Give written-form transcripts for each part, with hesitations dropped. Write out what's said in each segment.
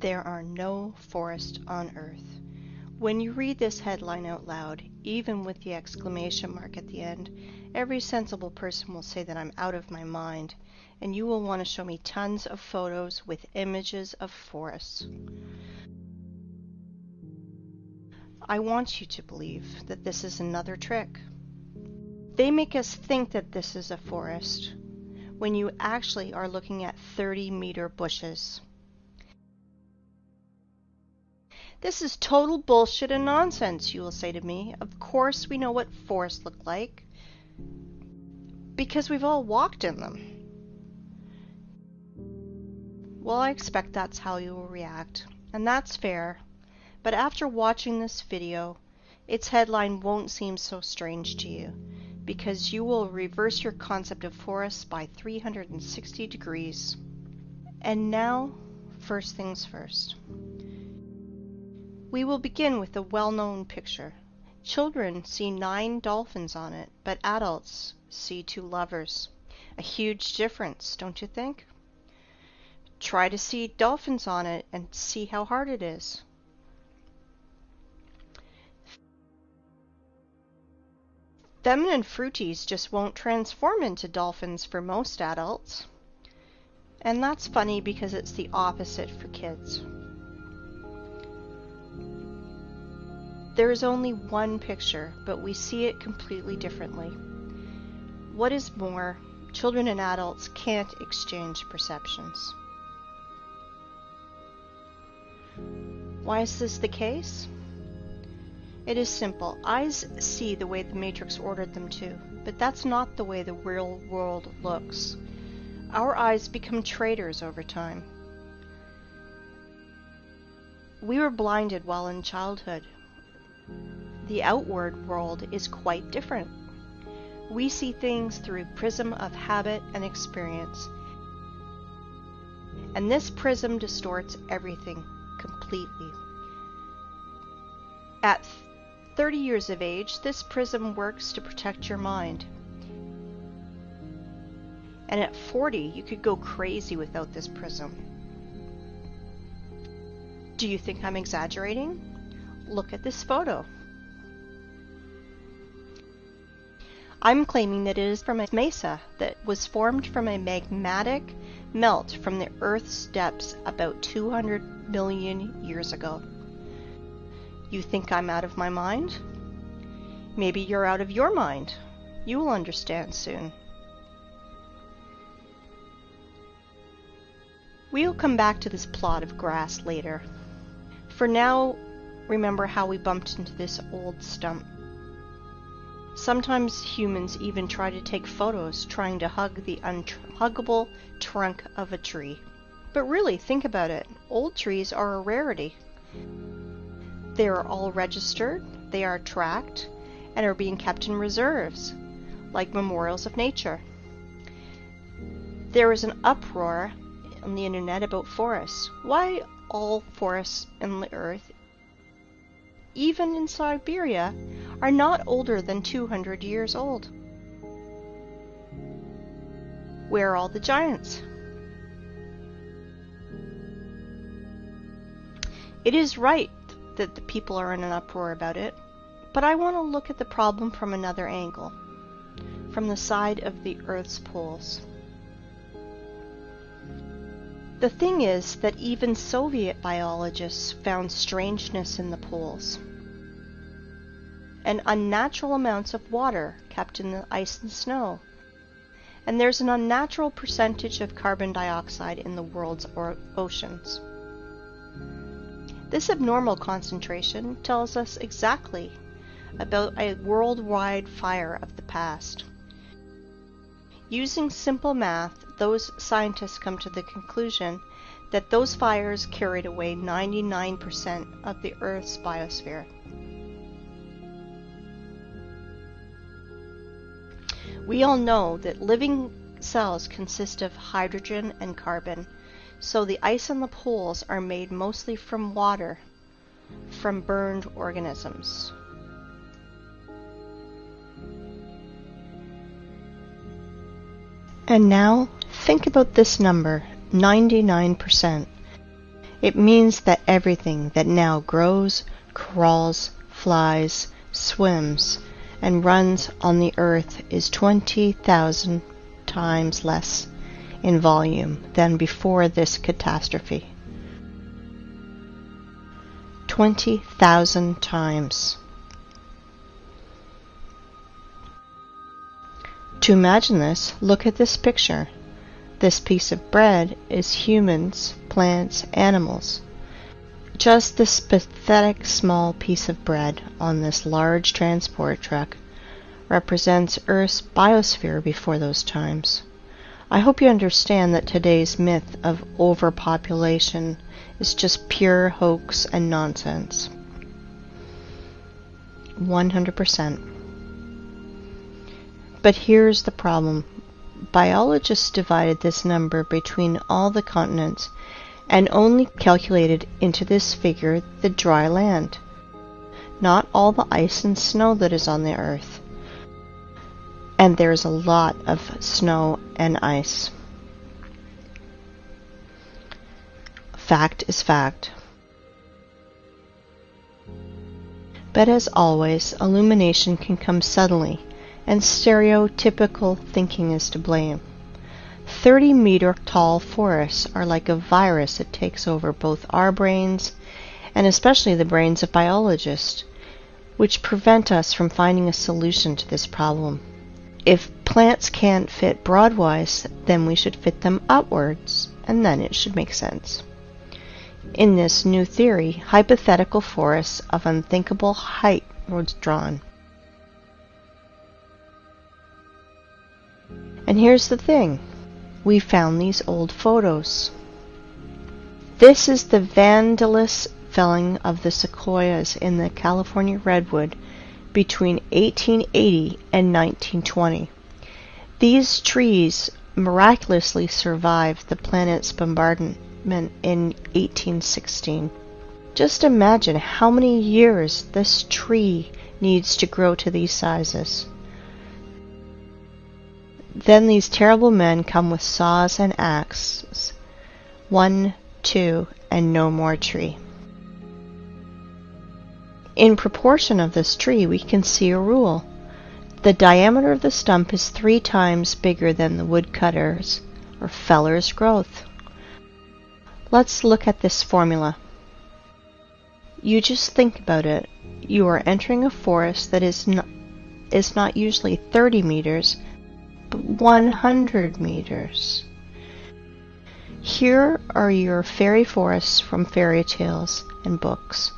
There are no forests on Earth. When you read this headline out loud, even with the exclamation mark at the end, every sensible person will say that I'm out of my mind, and you will want to show me tons of photos with images of forests. I want you to believe that this is another trick. They make us think that this is a forest, when you actually are looking at 30-meter bushes. This is total bullshit and nonsense, you will say to me. Of course we know what forests look like, because we've all walked in them. Well, I expect that's how you will react, and that's fair. But after watching this video, its headline won't seem so strange to you, because you will reverse your concept of forests by 360 degrees. And now, first things first. We will begin with a well-known picture. Children see 9 dolphins on it, but adults see 2 lovers. A huge difference, don't you think? Try to see dolphins on it and see how hard it is. Feminine fruities just won't transform into dolphins for most adults. And that's funny because it's the opposite for kids. There is only one picture, but we see it completely differently. What is more, children and adults can't exchange perceptions. Why is this the case? It is simple. Eyes see the way the Matrix ordered them to, but that's not the way the real world looks. Our eyes become traitors over time. We were blinded while in childhood. The outward world is quite different. We see things through a prism of habit and experience. And this prism distorts everything completely. At 30 years of age, this prism works to protect your mind. And at 40, you could go crazy without this prism. Do you think I'm exaggerating? Look at this photo. I'm claiming that it is from a mesa that was formed from a magmatic melt from the Earth's depths about 200 million years ago. You think I'm out of my mind? Maybe you're out of your mind. You will understand soon. We'll come back to this plot of grass later. For now, remember how we bumped into this old stump. Sometimes humans even try to take photos trying to hug the unhuggable trunk of a tree. But really, think about it. Old trees are a rarity. They are all registered, they are tracked, and are being kept in reserves, like memorials of nature. There is an uproar on the internet about forests. Why all forests in the earth, even in Siberia, are not older than 200 years old? Where are all the giants? It is right that the people are in an uproar about it, but I want to look at the problem from another angle, from the side of the Earth's poles. The thing is that even Soviet biologists found strangeness in the poles, and unnatural amounts of water kept in the ice and snow, and there's an unnatural percentage of carbon dioxide in the world's oceans. This abnormal concentration tells us exactly about a worldwide fire of the past. Using simple math, those scientists come to the conclusion that those fires carried away 99% of the Earth's biosphere. We all know that living cells consist of hydrogen and carbon, so the ice on the poles are made mostly from water, from burned organisms. And now, think about this number, 99%. It means that everything that now grows, crawls, flies, swims, and runs on the earth is 20,000 times less in volume than before this catastrophe. 20,000 times. To imagine this, look at this picture. This piece of bread is humans, plants, animals. Just this pathetic small piece of bread on this large transport truck represents Earth's biosphere before those times. I hope you understand that today's myth of overpopulation is just pure hoax and nonsense. 100%. But here's the problem. Biologists divided this number between all the continents and only calculated into this figure the dry land, not all the ice and snow that is on the earth. And there's a lot of snow and ice. Fact is fact. But as always, illumination can come suddenly, and stereotypical thinking is to blame. 30-meter tall forests are like a virus that takes over both our brains and especially the brains of biologists, which prevent us from finding a solution to this problem. If plants can't fit broadwise, then we should fit them upwards, and then it should make sense. In this new theory, hypothetical forests of unthinkable height were drawn. And here's the thing. We found these old photos. This is the vandalous felling of the sequoias in the California redwood between 1880 and 1920. These trees miraculously survived the planet's bombardment in 1816. Just imagine how many years this tree needs to grow to these sizes. Then these terrible men come with saws and axes. 1, 2, and no more tree. In proportion of this tree, we can see a rule. The diameter of the stump is 3 times bigger than the woodcutter's or feller's growth. Let's look at this formula. You just think about it. You are entering a forest that is not usually 30 meters, but 100 meters. Here are your fairy forests from fairy tales and books.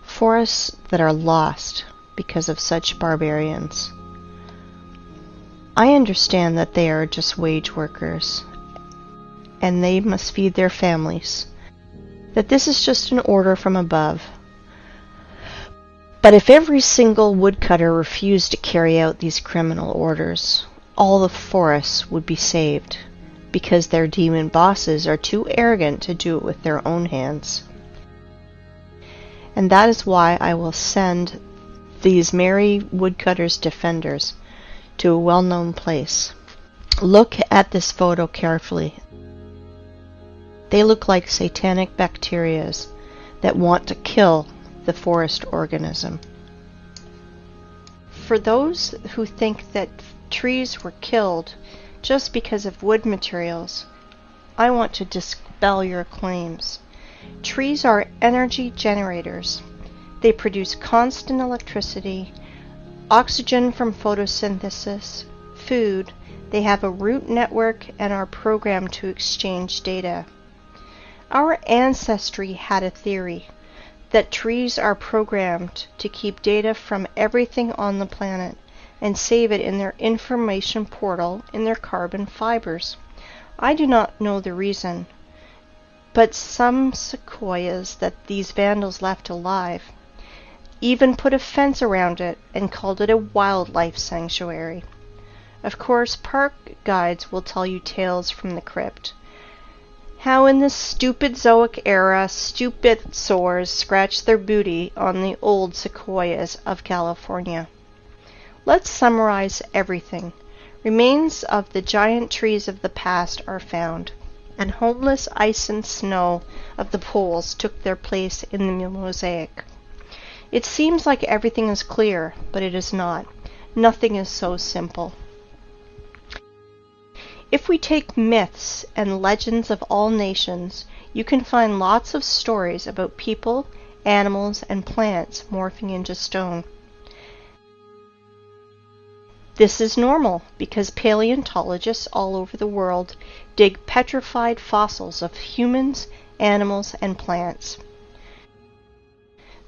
Forests that are lost because of such barbarians. I understand that they are just wage workers, and they must feed their families, that this is just an order from above. But if every single woodcutter refused to carry out these criminal orders, all the forests would be saved, because their demon bosses are too arrogant to do it with their own hands. And that is why I will send these merry woodcutters' defenders to a well-known place. Look at this photo carefully. They look like satanic bacterias that want to kill the forest organism. For those who think that trees were killed just because of wood materials, I want to dispel your claims. Trees are energy generators. They produce constant electricity, oxygen from photosynthesis, food. They have a root network and are programmed to exchange data. Our ancestry had a theory that trees are programmed to keep data from everything on the planet and save it in their information portal in their carbon fibers. I do not know the reason, but some sequoias that these vandals left alive even put a fence around it and called it a wildlife sanctuary. Of course, park guides will tell you tales from the crypt. How in the stupid Zoic era, stupid soars scratched their booty on the old sequoias of California. Let's summarize everything. Remains of the giant trees of the past are found. and homeless ice and snow of the poles took their place in the mosaic. It seems like everything is clear, but it is not. Nothing is so simple. If we take myths and legends of all nations, you can find lots of stories about people, animals, and plants morphing into stone. This is normal because paleontologists all over the world dig petrified fossils of humans, animals, and plants.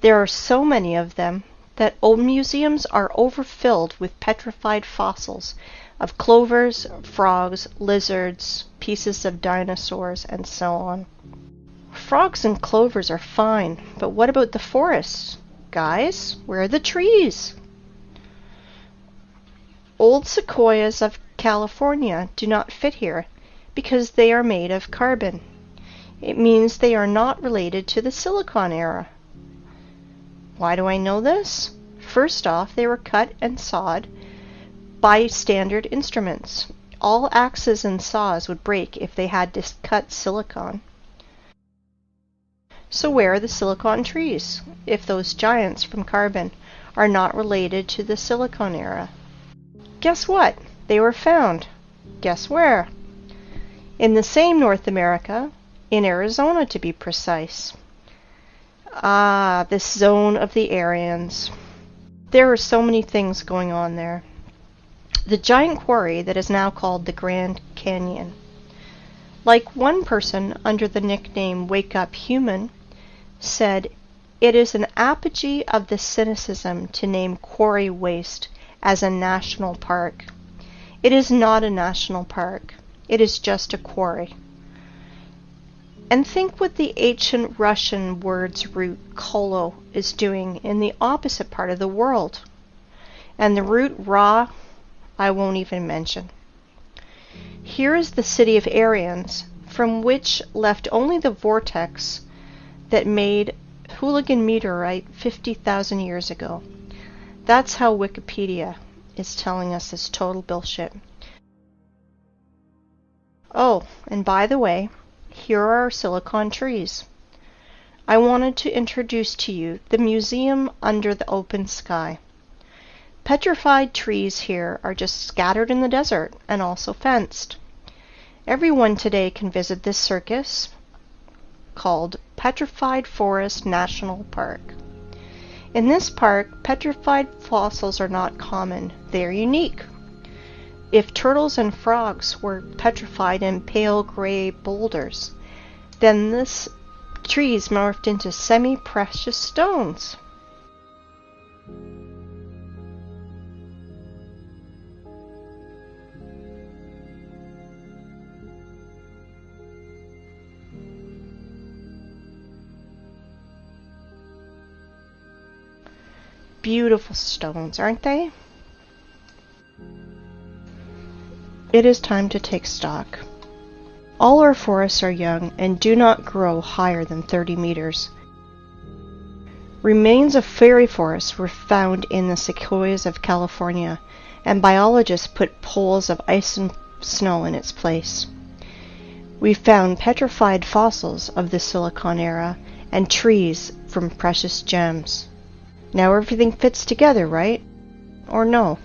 There are so many of them that old museums are overfilled with petrified fossils of clovers, frogs, lizards, pieces of dinosaurs, and so on. Frogs and clovers are fine, but what about the forests? Guys, where are the trees? Old sequoias of California do not fit here because they are made of carbon. It means they are not related to the Silicon era. Why do I know this? First off, they were cut and sawed by standard instruments. All axes and saws would break if they had to cut silicon. So where are the silicon trees, if those giants from carbon are not related to the Silicon era? Guess what? They were found. Guess where? In the same North America, in Arizona to be precise. Ah, this zone of the Aryans. There are so many things going on there. The giant quarry that is now called the Grand Canyon. Like one person under the nickname Wake Up Human said, it is an apogee of the cynicism to name quarry waste as a national park. It is not a national park. It is just a quarry. And think what the ancient Russian word's root kolo is doing in the opposite part of the world. And the root ra, I won't even mention. Here is the city of Aryans, from which left only the vortex that made Hooligan meteorite 50,000 years ago. That's how Wikipedia is telling us this total bullshit. Oh, and by the way, here are our silicon trees. I wanted to introduce to you the museum under the open sky. Petrified trees here are just scattered in the desert and also fenced. Everyone today can visit this circus called Petrified Forest National Park. In this park, petrified fossils are not common. They are unique. If turtles and frogs were petrified in pale gray boulders, then this trees morphed into semi-precious stones. Beautiful stones, aren't they? It is time to take stock. All our forests are young and do not grow higher than 30 meters. Remains of fairy forests were found in the sequoias of California, and biologists put poles of ice and snow in its place. We found petrified fossils of the Silicon era and trees from precious gems. Now everything fits together, right? Or no?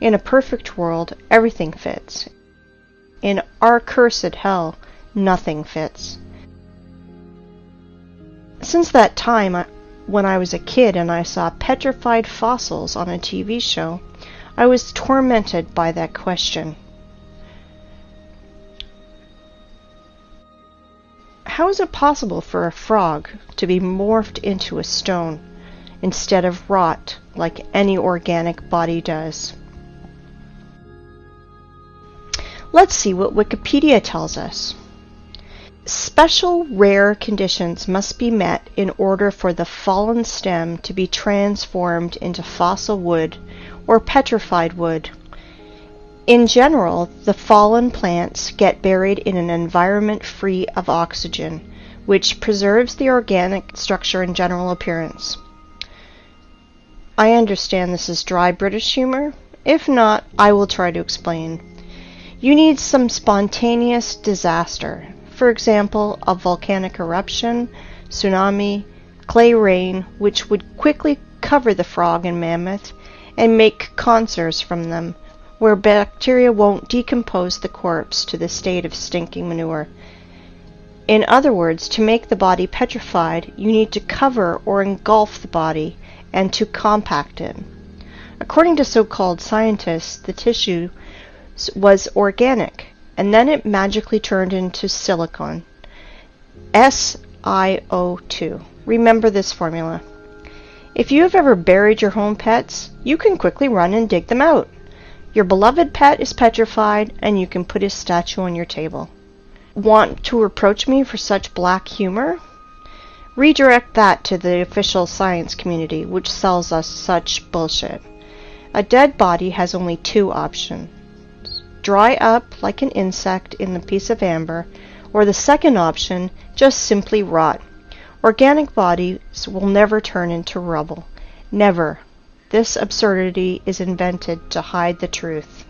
In a perfect world, everything fits. In our cursed hell, nothing fits. Since that time, when I was a kid and I saw petrified fossils on a TV show, I was tormented by that question. How is it possible for a frog to be morphed into a stone instead of rot like any organic body does? Let's see what Wikipedia tells us. Special rare conditions must be met in order for the fallen stem to be transformed into fossil wood or petrified wood. In general, the fallen plants get buried in an environment free of oxygen, which preserves the organic structure and general appearance. I understand this is dry British humor. If not, I will try to explain. You need some spontaneous disaster. For example, a volcanic eruption, tsunami, clay rain, which would quickly cover the frog and mammoth and make conserves from them, where bacteria won't decompose the corpse to the state of stinking manure. In other words, to make the body petrified, you need to cover or engulf the body and to compact it. According to so-called scientists, the tissue was organic, and then it magically turned into silicon. SiO2. Remember this formula. If you have ever buried your home pets, you can quickly run and dig them out. Your beloved pet is petrified, and you can put his statue on your table. Want to reproach me for such black humor? Redirect that to the official science community, which sells us such bullshit. A dead body has only two options. Dry up like an insect in a piece of amber, or the second option, just simply rot. Organic bodies will never turn into rubble. Never. This absurdity is invented to hide the truth.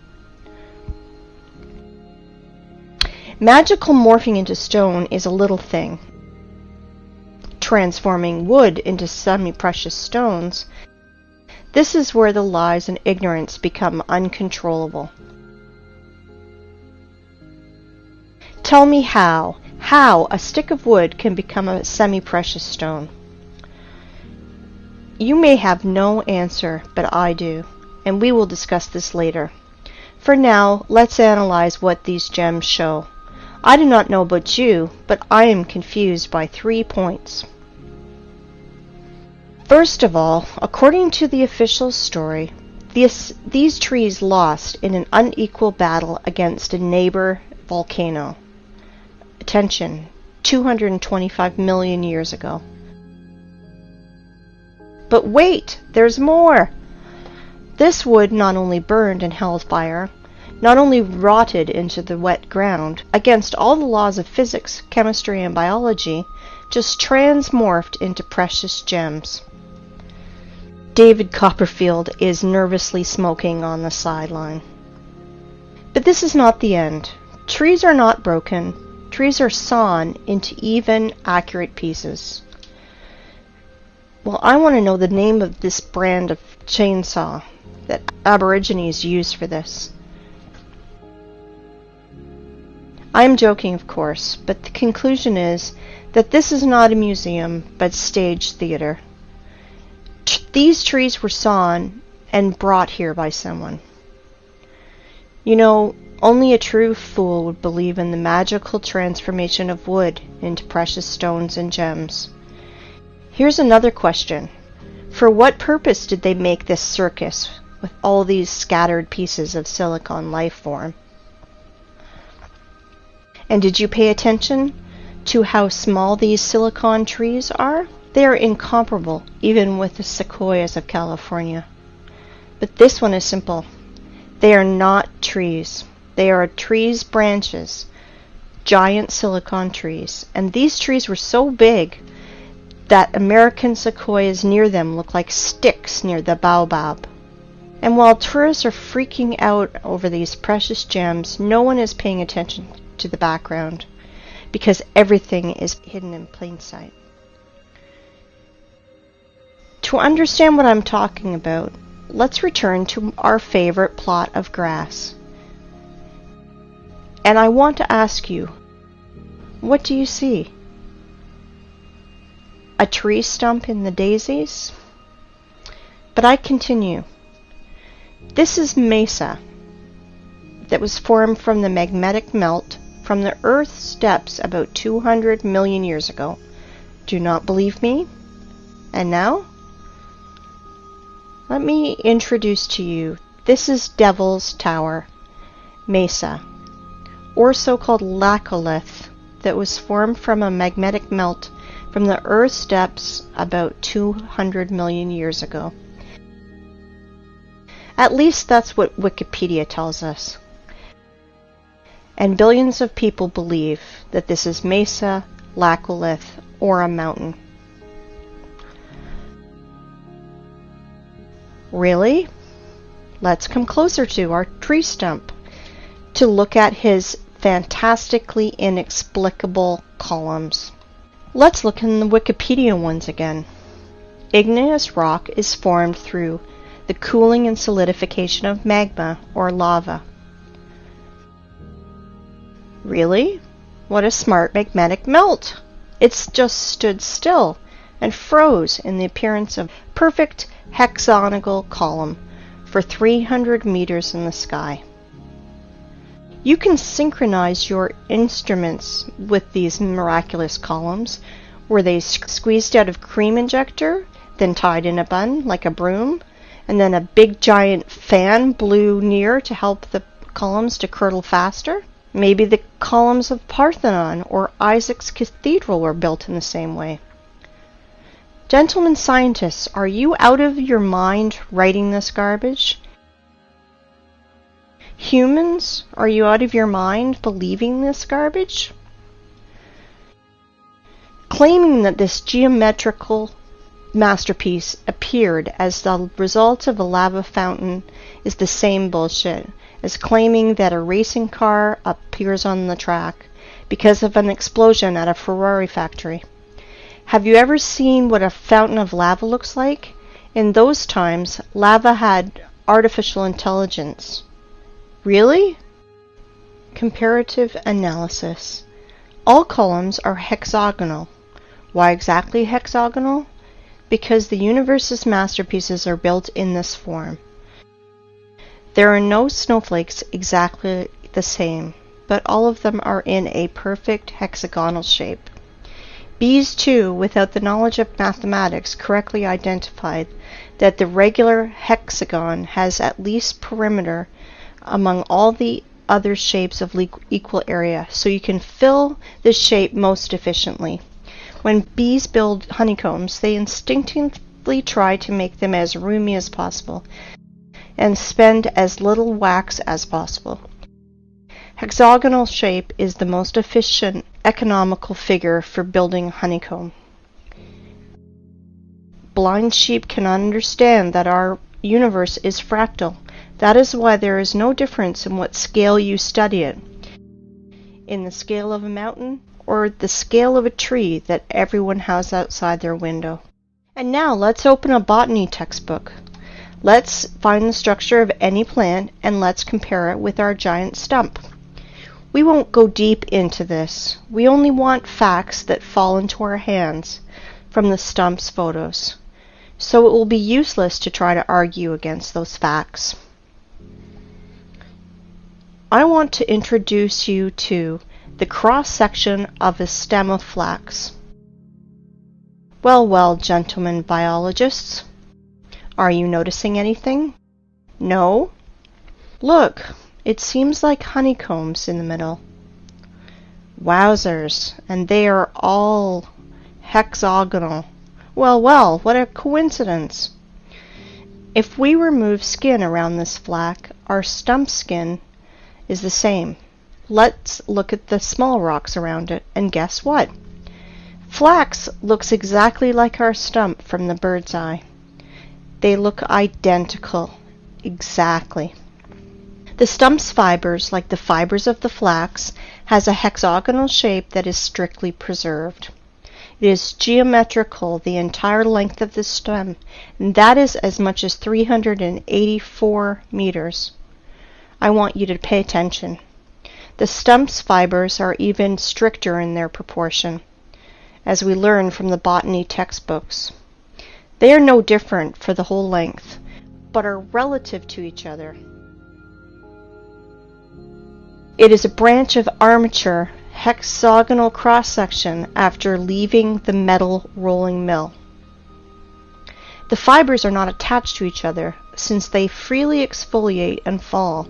Magical morphing into stone is a little thing. Transforming wood into semi-precious stones, this is where the lies and ignorance become uncontrollable. Tell me how a stick of wood can become a semi-precious stone. You may have no answer, but I do, and we will discuss this later. For now, let's analyze what these gems show. I do not know about you, but I am confused by 3 points. First of all, according to the official story, these trees lost in an unequal battle against a neighbor volcano. Attention, 225 million years ago. But wait, there's more! This wood not only burned in hell's fire, not only rotted into the wet ground, against all the laws of physics, chemistry, and biology, just transmorphed into precious gems. David Copperfield is nervously smoking on the sideline. But this is not the end. Trees are not broken. Trees are sawn into even, accurate pieces. Well, I want to know the name of this brand of chainsaw that Aborigines used for this. I am joking, of course, but the conclusion is that this is not a museum, but stage theater. These trees were sawn and brought here by someone. You know, only a true fool would believe in the magical transformation of wood into precious stones and gems. Here's another question. For what purpose did they make this circus with all these scattered pieces of silicon life form? And did you pay attention to how small these silicon trees are? They are incomparable, even with the sequoias of California. But this one is simple. They are not trees. They are trees' branches, giant silicon trees. And these trees were so big that American sequoias near them look like sticks near the baobab. And while tourists are freaking out over these precious gems, no one is paying attention to the background because everything is hidden in plain sight. To understand what I'm talking about, let's return to our favorite plot of grass. And I want to ask you, what do you see? A tree stump in the daisies? But I continue. This is mesa that was formed from the magmatic melt from the Earth's depths about 200 million years ago. Do not believe me? And now? Let me introduce to you, this is Devil's Tower, mesa, or so-called laccolith, that was formed from a magmatic melt from the Earth's depths about 200 million years ago. At least that's what Wikipedia tells us. And billions of people believe that this is mesa, laccolith, or a mountain. Really? Let's come closer to our tree stump. to look at his fantastically inexplicable columns. Let's look in the Wikipedia ones again. Igneous rock is formed through the cooling and solidification of magma or lava. Really? What a smart magmatic melt! It's just stood still and froze in the appearance of a perfect hexagonal column for 300 meters in the sky. You can synchronize your instruments with these miraculous columns. Were they squeezed out of cream injector, then tied in a bun like a broom, and then a big giant fan blew near to help the columns to curdle faster? Maybe the columns of Parthenon or Isaac's Cathedral were built in the same way. Gentlemen scientists, are you out of your mind writing this garbage? Humans, are you out of your mind believing this garbage? Claiming that this geometrical masterpiece appeared as the result of a lava fountain is the same bullshit as claiming that a racing car appears on the track because of an explosion at a Ferrari factory. Have you ever seen what a fountain of lava looks like? In those times, lava had artificial intelligence. Really? Comparative analysis. All columns are hexagonal. Why exactly hexagonal? Because the universe's masterpieces are built in this form. There are no snowflakes exactly the same, but all of them are in a perfect hexagonal shape. Bees, too, without the knowledge of mathematics, correctly identified that the regular hexagon has at least perimeter among all the other shapes of equal area, so you can fill the shape most efficiently. When bees build honeycombs, they instinctively try to make them as roomy as possible and spend as little wax as possible. Hexagonal shape is the most efficient, economical figure for building a honeycomb. Blind sheep cannot understand that our universe is fractal. That is why there is no difference in what scale you study it. In the scale of a mountain or the scale of a tree that everyone has outside their window. And now let's open a botany textbook. Let's find the structure of any plant and let's compare it with our giant stump. We won't go deep into this. We only want facts that fall into our hands from the stump's photos. So it will be useless to try to argue against those facts. I want to introduce you to the cross-section of a stem of flax. Well, gentlemen biologists, are you noticing anything? No? Look, it seems like honeycombs in the middle. Wowzers, and they are all hexagonal. Well, what a coincidence. If we remove skin around this flax, our stump skin is the same. Let's look at the small rocks around it, and guess what? Flax looks exactly like our stump from the bird's eye. They look identical. Exactly. The stump's fibers, like the fibers of the flax, has a hexagonal shape that is strictly preserved. It is geometrical the entire length of the stem, and that is as much as 384 meters. I want you to pay attention. The stump's fibers are even stricter in their proportion, as we learn from the botany textbooks. They are no different for the whole length, but are relative to each other. It is a branch of armature hexagonal cross-section after leaving the metal rolling mill. The fibers are not attached to each other, since they freely exfoliate and fall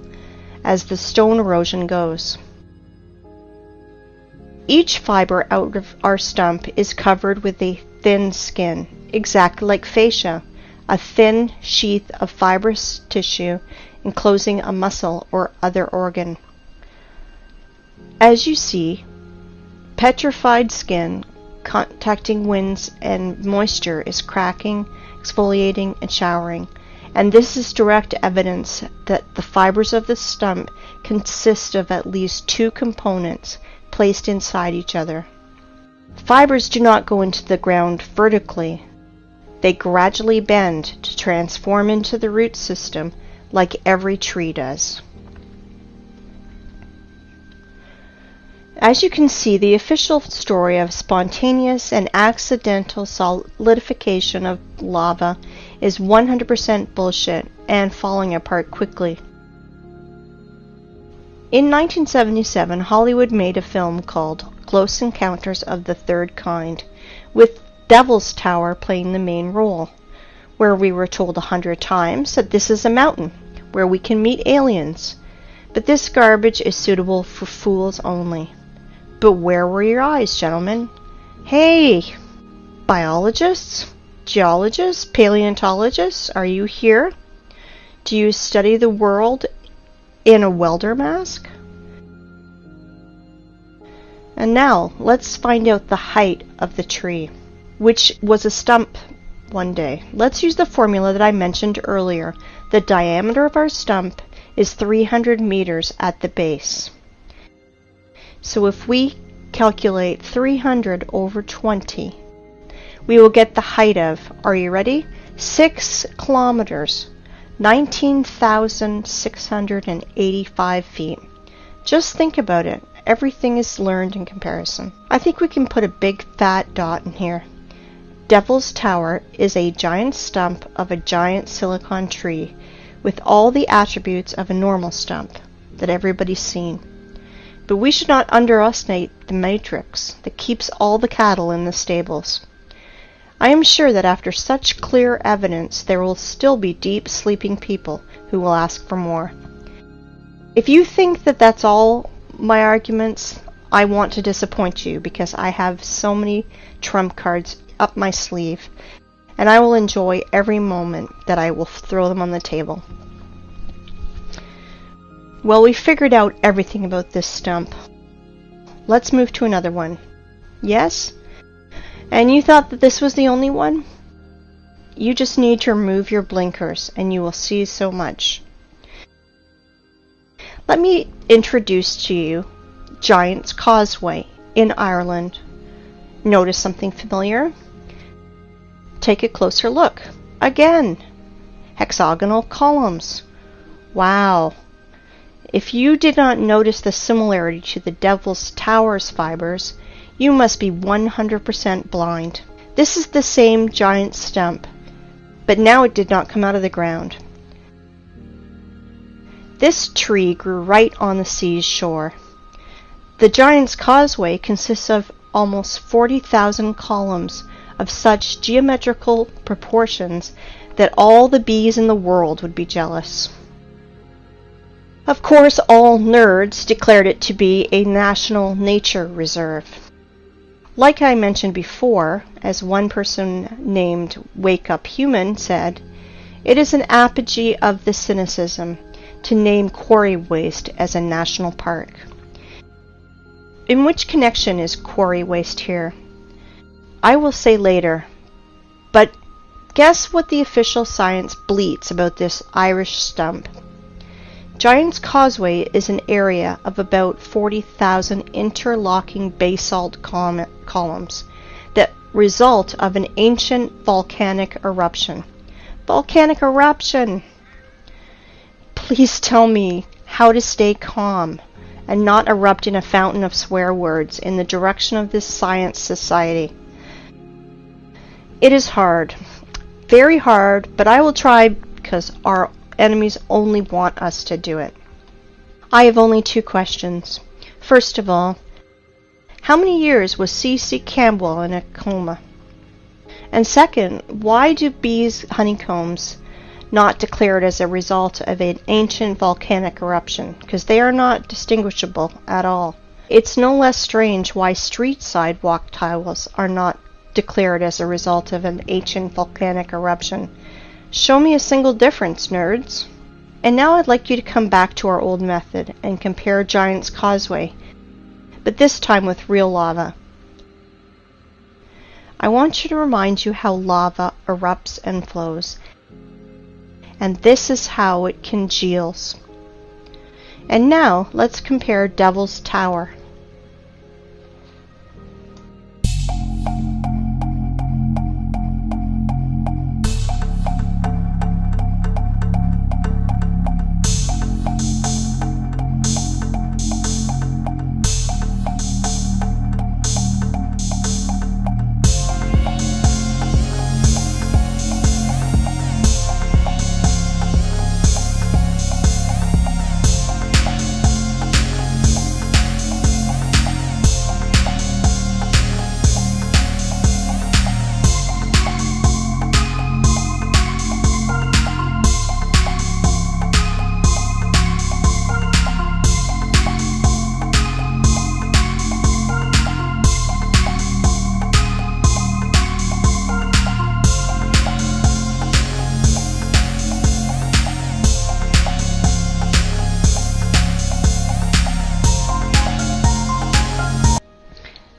as the stone erosion goes. Each fiber out of our stump is covered with a thin skin, exactly like fascia, a thin sheath of fibrous tissue enclosing a muscle or other organ. As you see, petrified skin contacting winds and moisture is cracking, exfoliating, and showering, and this is direct evidence that the fibers of the stump consist of at least two components placed inside each other. Fibers do not go into the ground vertically. They gradually bend to transform into the root system like every tree does. As you can see, the official story of spontaneous and accidental solidification of lava is 100% bullshit and falling apart quickly. In 1977, Hollywood made a film called Close Encounters of the Third Kind, with Devil's Tower playing the main role, where we were told 100 times that this is a mountain where we can meet aliens, but this garbage is suitable for fools only. But where were your eyes, gentlemen? Hey, biologists, geologists, paleontologists, are you here? Do you study the world in a welder mask? And now, let's find out the height of the tree, which was a stump one day. Let's use the formula that I mentioned earlier. The diameter of our stump is 300 meters at the base. So if we calculate 300 over 20, we will get the height of, are you ready? 6 kilometers, 19,685 feet. Just think about it. Everything is learned in comparison. I think we can put a big fat dot in here. Devil's Tower is a giant stump of a giant silicon tree with all the attributes of a normal stump that everybody's seen. But we should not underestimate the matrix that keeps all the cattle in the stables. I am sure that after such clear evidence, there will still be deep sleeping people who will ask for more. If you think that that's all my arguments, I want to disappoint you, because I have so many trump cards up my sleeve, and I will enjoy every moment that I will throw them on the table. Well, we figured out everything about this stump. Let's move to another one. Yes? And you thought that this was the only one? You just need to remove your blinkers and you will see so much. Let me introduce to you Giant's Causeway in Ireland. Notice something familiar? Take a closer look. Again, hexagonal columns. Wow. If you did not notice the similarity to the Devil's Tower's fibers, you must be 100% blind. This is the same giant stump, but now it did not come out of the ground. This tree grew right on the sea's shore. The Giant's Causeway consists of almost 40,000 columns of such geometrical proportions that all the bees in the world would be jealous. Of course, all nerds declared it to be a national nature reserve. Like I mentioned before, as one person named Wake Up Human said, it is an apogee of the cynicism to name quarry waste as a national park. In which connection is quarry waste here? I will say later, but guess what the official science bleats about this Irish stump? Giant's Causeway is an area of about 40,000 interlocking basalt columns that result of an ancient volcanic eruption. Volcanic eruption! Please tell me how to stay calm and not erupt in a fountain of swear words in the direction of this science society. It is hard, very hard, but I will try because our enemies only want us to do it. I have only 2 questions. First of all, how many years was C.C. Campbell in a coma? And second, why do bees' honeycombs not declared as a result of an ancient volcanic eruption? Because they are not distinguishable at all. It's no less strange why street sidewalk tiles are not declared as a result of an ancient volcanic eruption. Show me a single difference, nerds. And now I'd like you to come back to our old method and compare Giant's Causeway, but this time with real lava. I want you to remind you how lava erupts and flows, and this is how it congeals. And now let's compare Devil's Tower.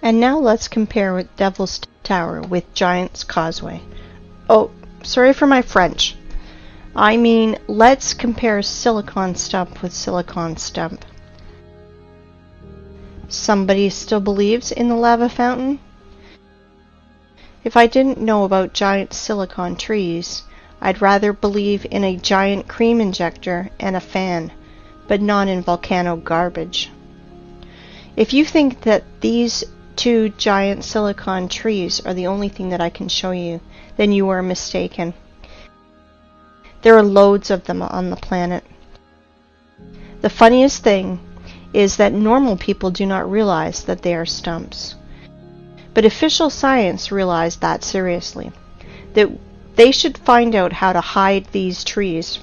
And now let's compare with Devil's Tower with Giant's Causeway. Oh, sorry for my French. I mean, let's compare silicon stump with silicon stump. Somebody still believes in the lava fountain? If I didn't know about giant silicon trees, I'd rather believe in a giant cream injector and a fan, but not in volcano garbage. If you think that these two giant silicon trees are the only thing that I can show you, then you are mistaken. There are loads of them on the planet. The funniest thing is that normal people do not realize that they are stumps. But official science realized that seriously, that they should find out how to hide these trees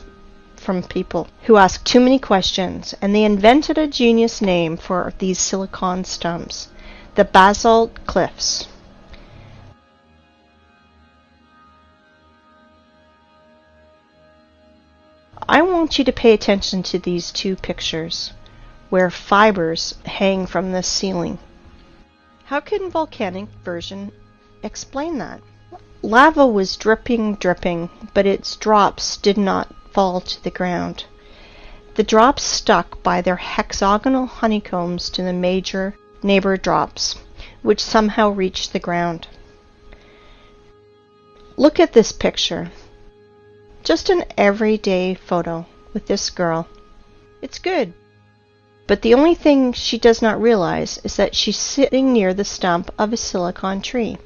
from people who ask too many questions, and they invented a genius name for these silicon stumps: the basalt cliffs. I want you to pay attention to these two pictures where fibers hang from the ceiling. How can volcanic version explain that? Lava was dripping, but its drops did not fall to the ground. The drops stuck by their hexagonal honeycombs to the major neighbor drops, which somehow reached the ground. Look at this picture. Just an everyday photo with this girl. It's good. But the only thing she does not realize is that she's sitting near the stump of a silicon tree.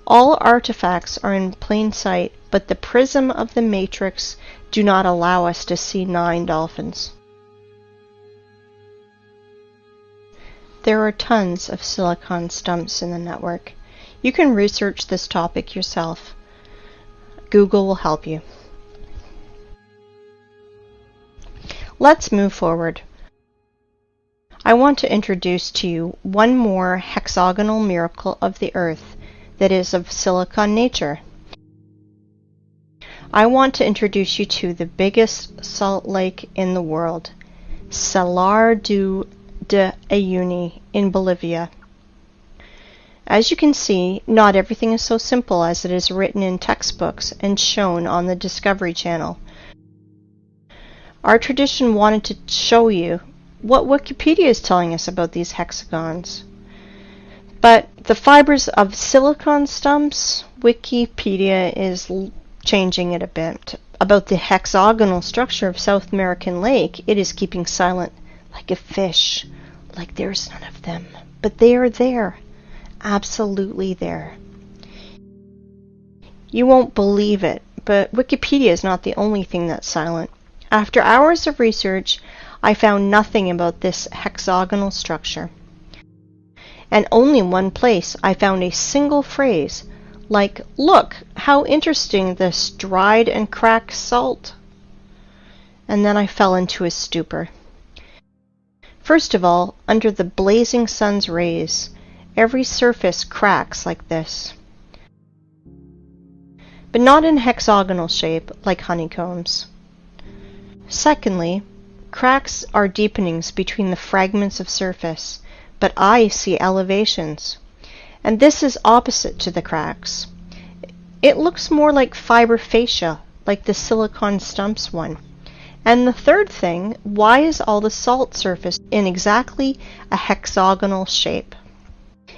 All artifacts are in plain sight, but the prism of the matrix do not allow us to see 9 dolphins. There are tons of silicon stumps in the network. You can research this topic yourself. Google will help you. Let's move forward. I want to introduce to you one more hexagonal miracle of the earth that is of silicon nature. I want to introduce you to the biggest salt lake in the world, Salar de Uyuni in Bolivia. As you can see, not everything is so simple as it is written in textbooks and shown on the Discovery Channel. Our tradition wanted to show you what Wikipedia is telling us about these hexagons. But the fibers of silicon stumps, Wikipedia is changing it a bit. About the hexagonal structure of South American Lake, it is keeping silent, like a fish, like there's none of them. But they are there, absolutely there. You won't believe it, but Wikipedia is not the only thing that's silent. After hours of research, I found nothing about this hexagonal structure. And only in one place I found a single phrase, like, "Look, how interesting this dried and cracked salt." And then I fell into a stupor. First of all, under the blazing sun's rays, every surface cracks like this. But not in hexagonal shape, like honeycombs. Secondly, cracks are deepenings between the fragments of surface, but I see elevations. And this is opposite to the cracks. It looks more like fiber fascia, like the silicon stumps one. And the third thing, why is all the salt surface in exactly a hexagonal shape?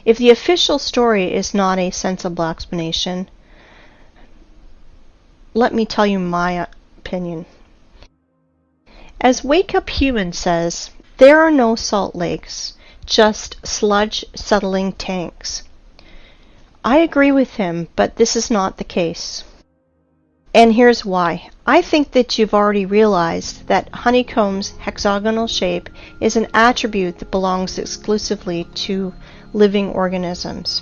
If the official story is not a sensible explanation, let me tell you my opinion. As Wake Up Human says, there are no salt lakes, just sludge settling tanks. I agree with him, but this is not the case. And here's why. I think that you've already realized that honeycomb's hexagonal shape is an attribute that belongs exclusively to living organisms.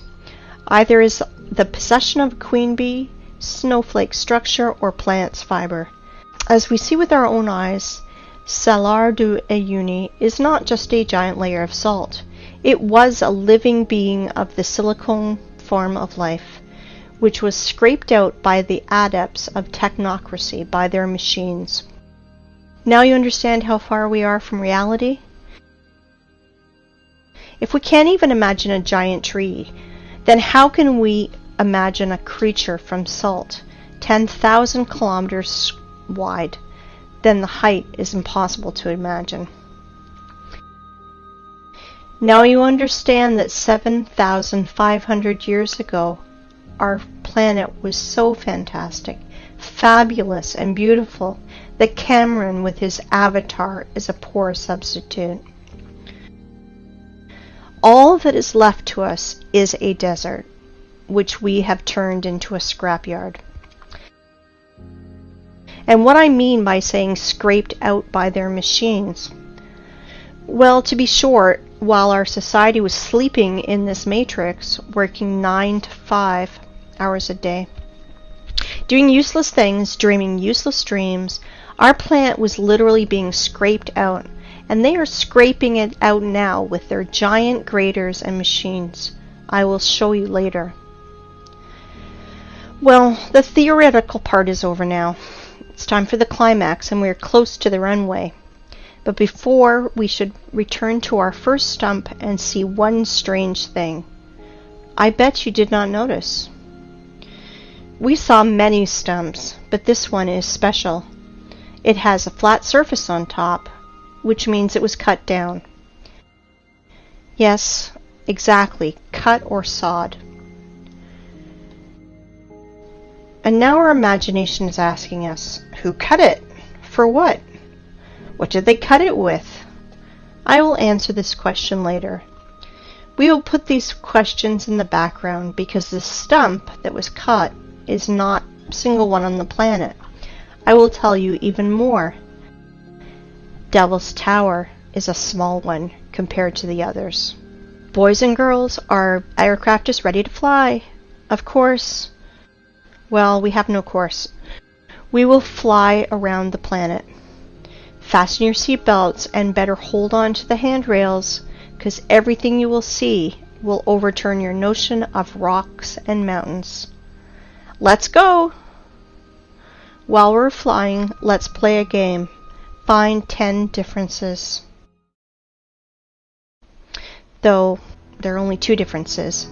Either is the possession of a queen bee, snowflake structure, or plant's fiber. As we see with our own eyes, Salar do Uyuni is not just a giant layer of salt. It was a living being of the silicone form of life, which was scraped out by the adepts of technocracy, by their machines. Now you understand how far we are from reality? If we can't even imagine a giant tree, then how can we imagine a creature from salt, 10,000 kilometers wide? Then the height is impossible to imagine. Now you understand that 7,500 years ago, our planet was so fantastic, fabulous, and beautiful that Cameron with his avatar is a poor substitute. All that is left to us is a desert, which we have turned into a scrapyard. And what I mean by saying scraped out by their machines, well, to be short, while our society was sleeping in this matrix, working 9 to 5 hours a day, doing useless things, dreaming useless dreams, our planet was literally being scraped out, and they are scraping it out now with their giant graders and machines. I will show you later. Well, the theoretical part is over now. It's time for the climax, and we are close to the runway. But before, we should return to our first stump and see one strange thing. I bet you did not notice. We saw many stumps, but this one is special. It has a flat surface on top, which means it was cut down. Yes, exactly, cut or sawed. And now our imagination is asking us, who cut it? For what? What did they cut it with? I will answer this question later. We will put these questions in the background because the stump that was cut is not a single one on the planet. I will tell you even more. Devil's Tower is a small one compared to the others. Boys and girls, our aircraft is ready to fly. Of course. Well, we have no course. We will fly around the planet. Fasten your seatbelts and better hold on to the handrails, because everything you will see will overturn your notion of rocks and mountains. Let's go! While we're flying, let's play a game. Find 10 differences. Though there are only 2 differences,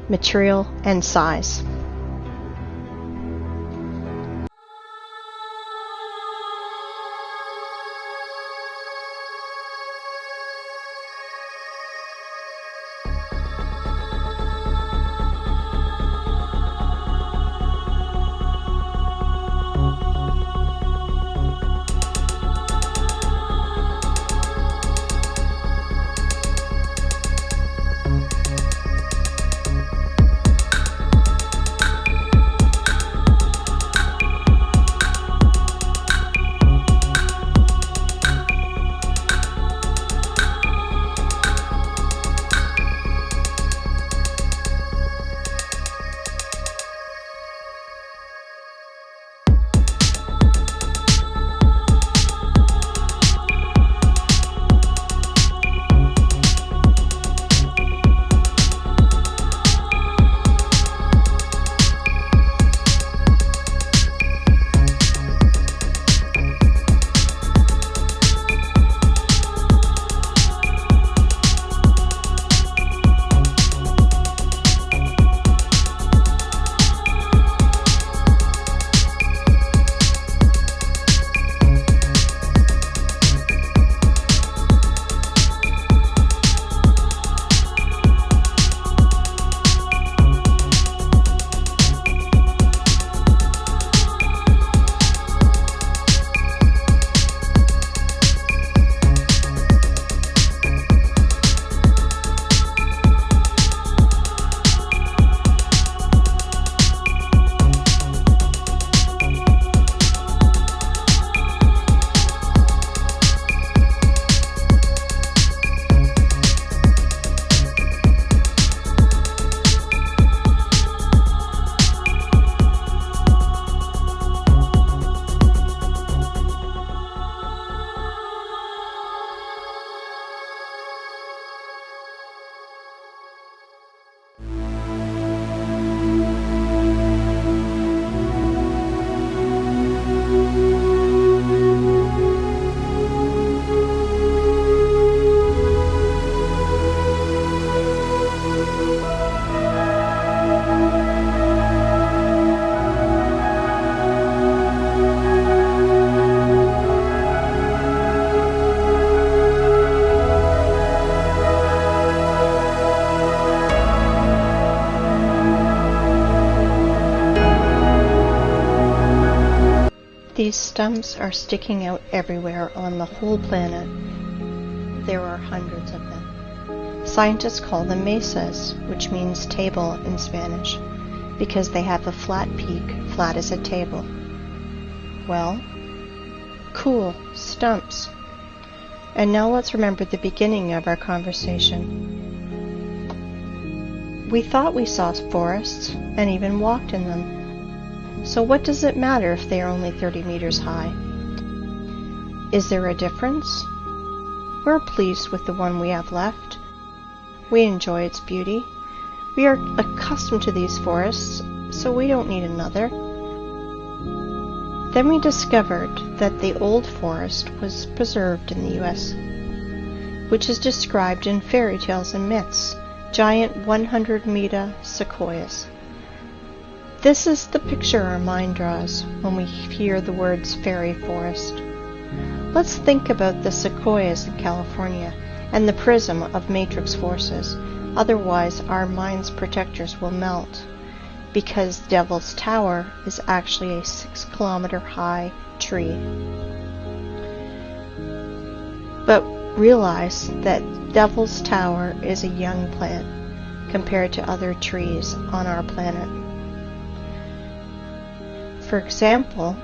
material and size. These stumps are sticking out everywhere on the whole planet. There are hundreds of them. Scientists call them mesas, which means table in Spanish, because they have a flat peak, flat as a table. Well, cool, stumps. And now let's remember the beginning of our conversation. We thought we saw forests and even walked in them. So what does it matter if they are only 30 meters high? Is there a difference? We're pleased with the one we have left. We enjoy its beauty. We are accustomed to these forests, so we don't need another. Then we discovered that the old forest was preserved in the US, which is described in fairy tales and myths, giant 100-meter sequoias. This is the picture our mind draws when we hear the words fairy forest. Let's think about the sequoias in California and the prism of matrix forces, otherwise our mind's protectors will melt, because Devil's Tower is actually a 6-kilometer high tree. But realize that Devil's Tower is a young plant compared to other trees on our planet. For example,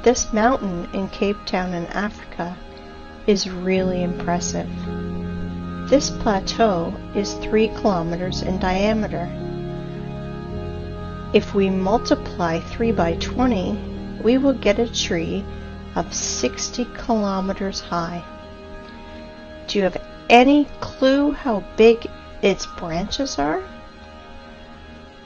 this mountain in Cape Town in Africa is really impressive. This plateau is 3 kilometers in diameter. If we multiply 3 by 20, we will get a tree of 60 kilometers high. Do you have any clue how big its branches are?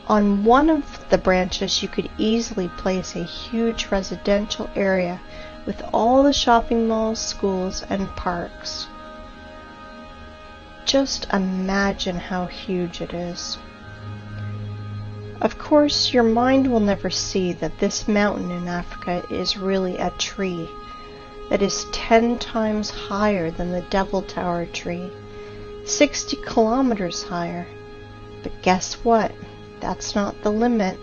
On one of the branches you could easily place a huge residential area with all the shopping malls, schools, and parks. Just imagine how huge it is. Of course, your mind will never see that this mountain in Africa is really a tree that is 10 times higher than the Devil Tower tree, 60 kilometers higher. But guess what? That's not the limit.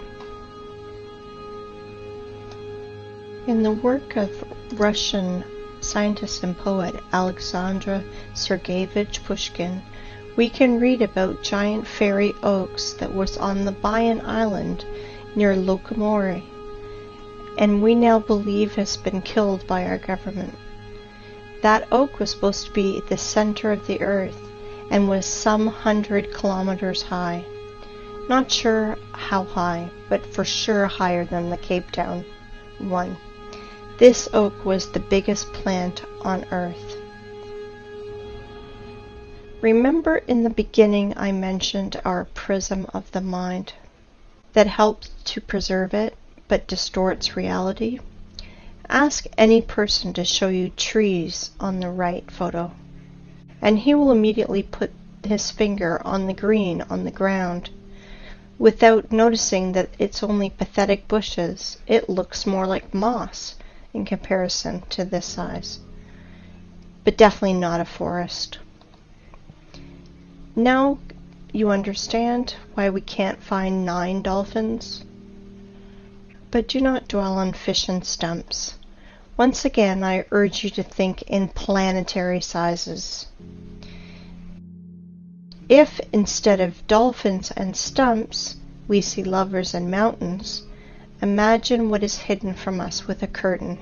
In the work of Russian scientist and poet Alexander Sergeyevich Pushkin, we can read about giant fairy oaks that was on the Bayan Island near Lokomori, and we now believe has been killed by our government. That oak was supposed to be at the center of the earth and was some 100 kilometers high. Not sure how high, but for sure higher than the Cape Town one. This oak was the biggest plant on Earth. Remember in the beginning I mentioned our prism of the mind that helps to preserve it but distorts reality? Ask any person to show you trees on the right photo, and he will immediately put his finger on the green on the ground. Without noticing that it's only pathetic bushes, it looks more like moss in comparison to this size. But definitely not a forest. Now you understand why we can't find 9 dolphins? But do not dwell on fish and stumps. Once again, I urge you to think in planetary sizes. If instead of dolphins and stumps, we see lovers and mountains, imagine what is hidden from us with a curtain.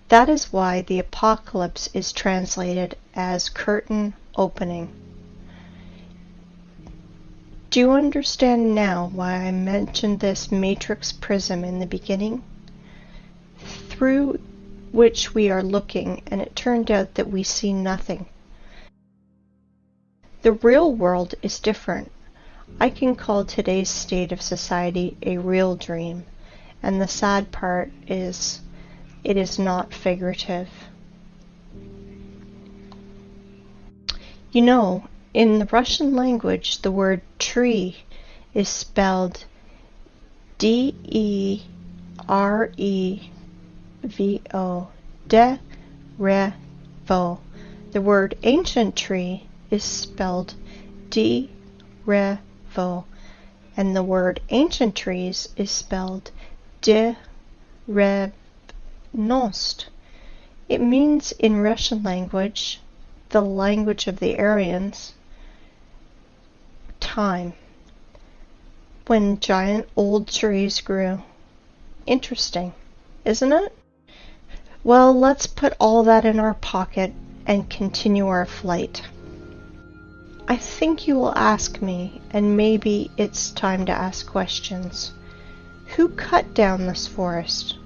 That is why the apocalypse is translated as curtain opening. Do you understand now why I mentioned this matrix prism in the beginning? Through which we are looking, and it turned out that we see nothing. The real world is different. I can call today's state of society a real dream, and the sad part is it is not figurative. You know, in the Russian language, the word tree is spelled D-E-R-E-V-O, de-re-vo. The word ancient tree is spelled D-re-vo, and the word ancient trees is spelled de revnost. It means in Russian language, the language of the Aryans, time, when giant old trees grew. Interesting, isn't it? Well, let's put all that in our pocket and continue our flight. I think you will ask me, and maybe it's time to ask questions. Who cut down this forest?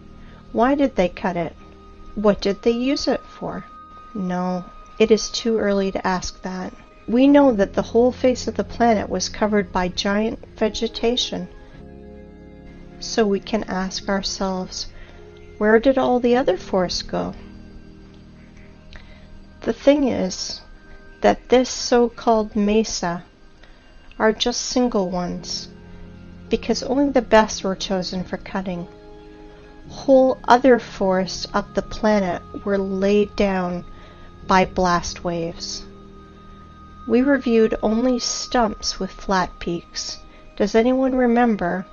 Why did they cut it? What did they use it for? No, it is too early to ask that. We know that the whole face of the planet was covered by giant vegetation. So we can ask ourselves, where did all the other forests go? The thing is that this so-called mesa are just single ones, because only the best were chosen for cutting. Whole other forests of the planet were laid down by blast waves. We reviewed only stumps with flat peaks. Does anyone remember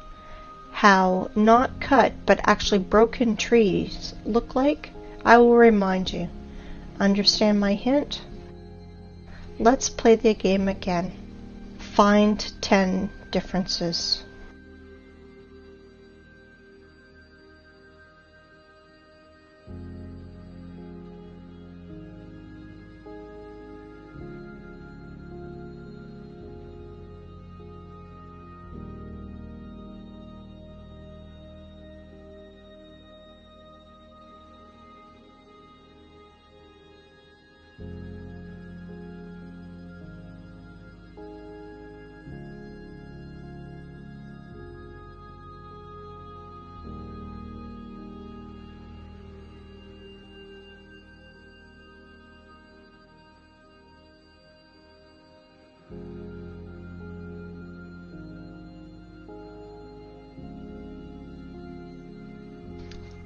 how not cut but actually broken trees look like? I will remind you. Understand my hint? Let's play the game again. Find 10 differences.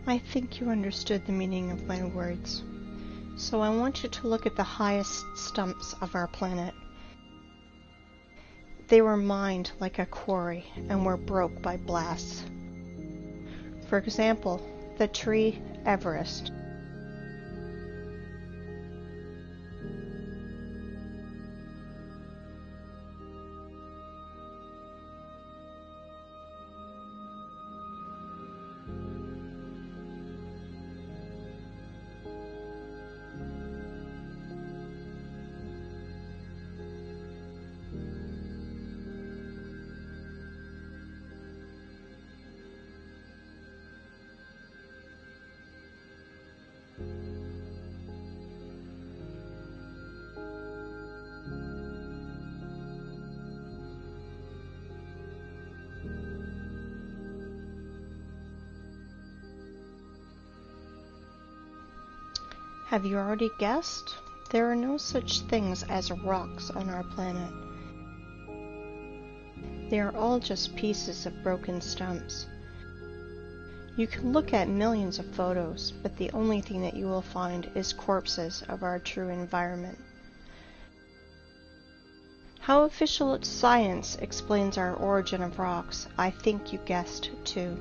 I think you understood the meaning of my words. So I want you to look at the highest stumps of our planet. They were mined like a quarry and were broke by blasts. For example, the tree Everest. Have you already guessed? There are no such things as rocks on our planet. They are all just pieces of broken stumps. You can look at millions of photos, but the only thing that you will find is corpses of our true environment. How official science explains our origin of rocks, I think you guessed too.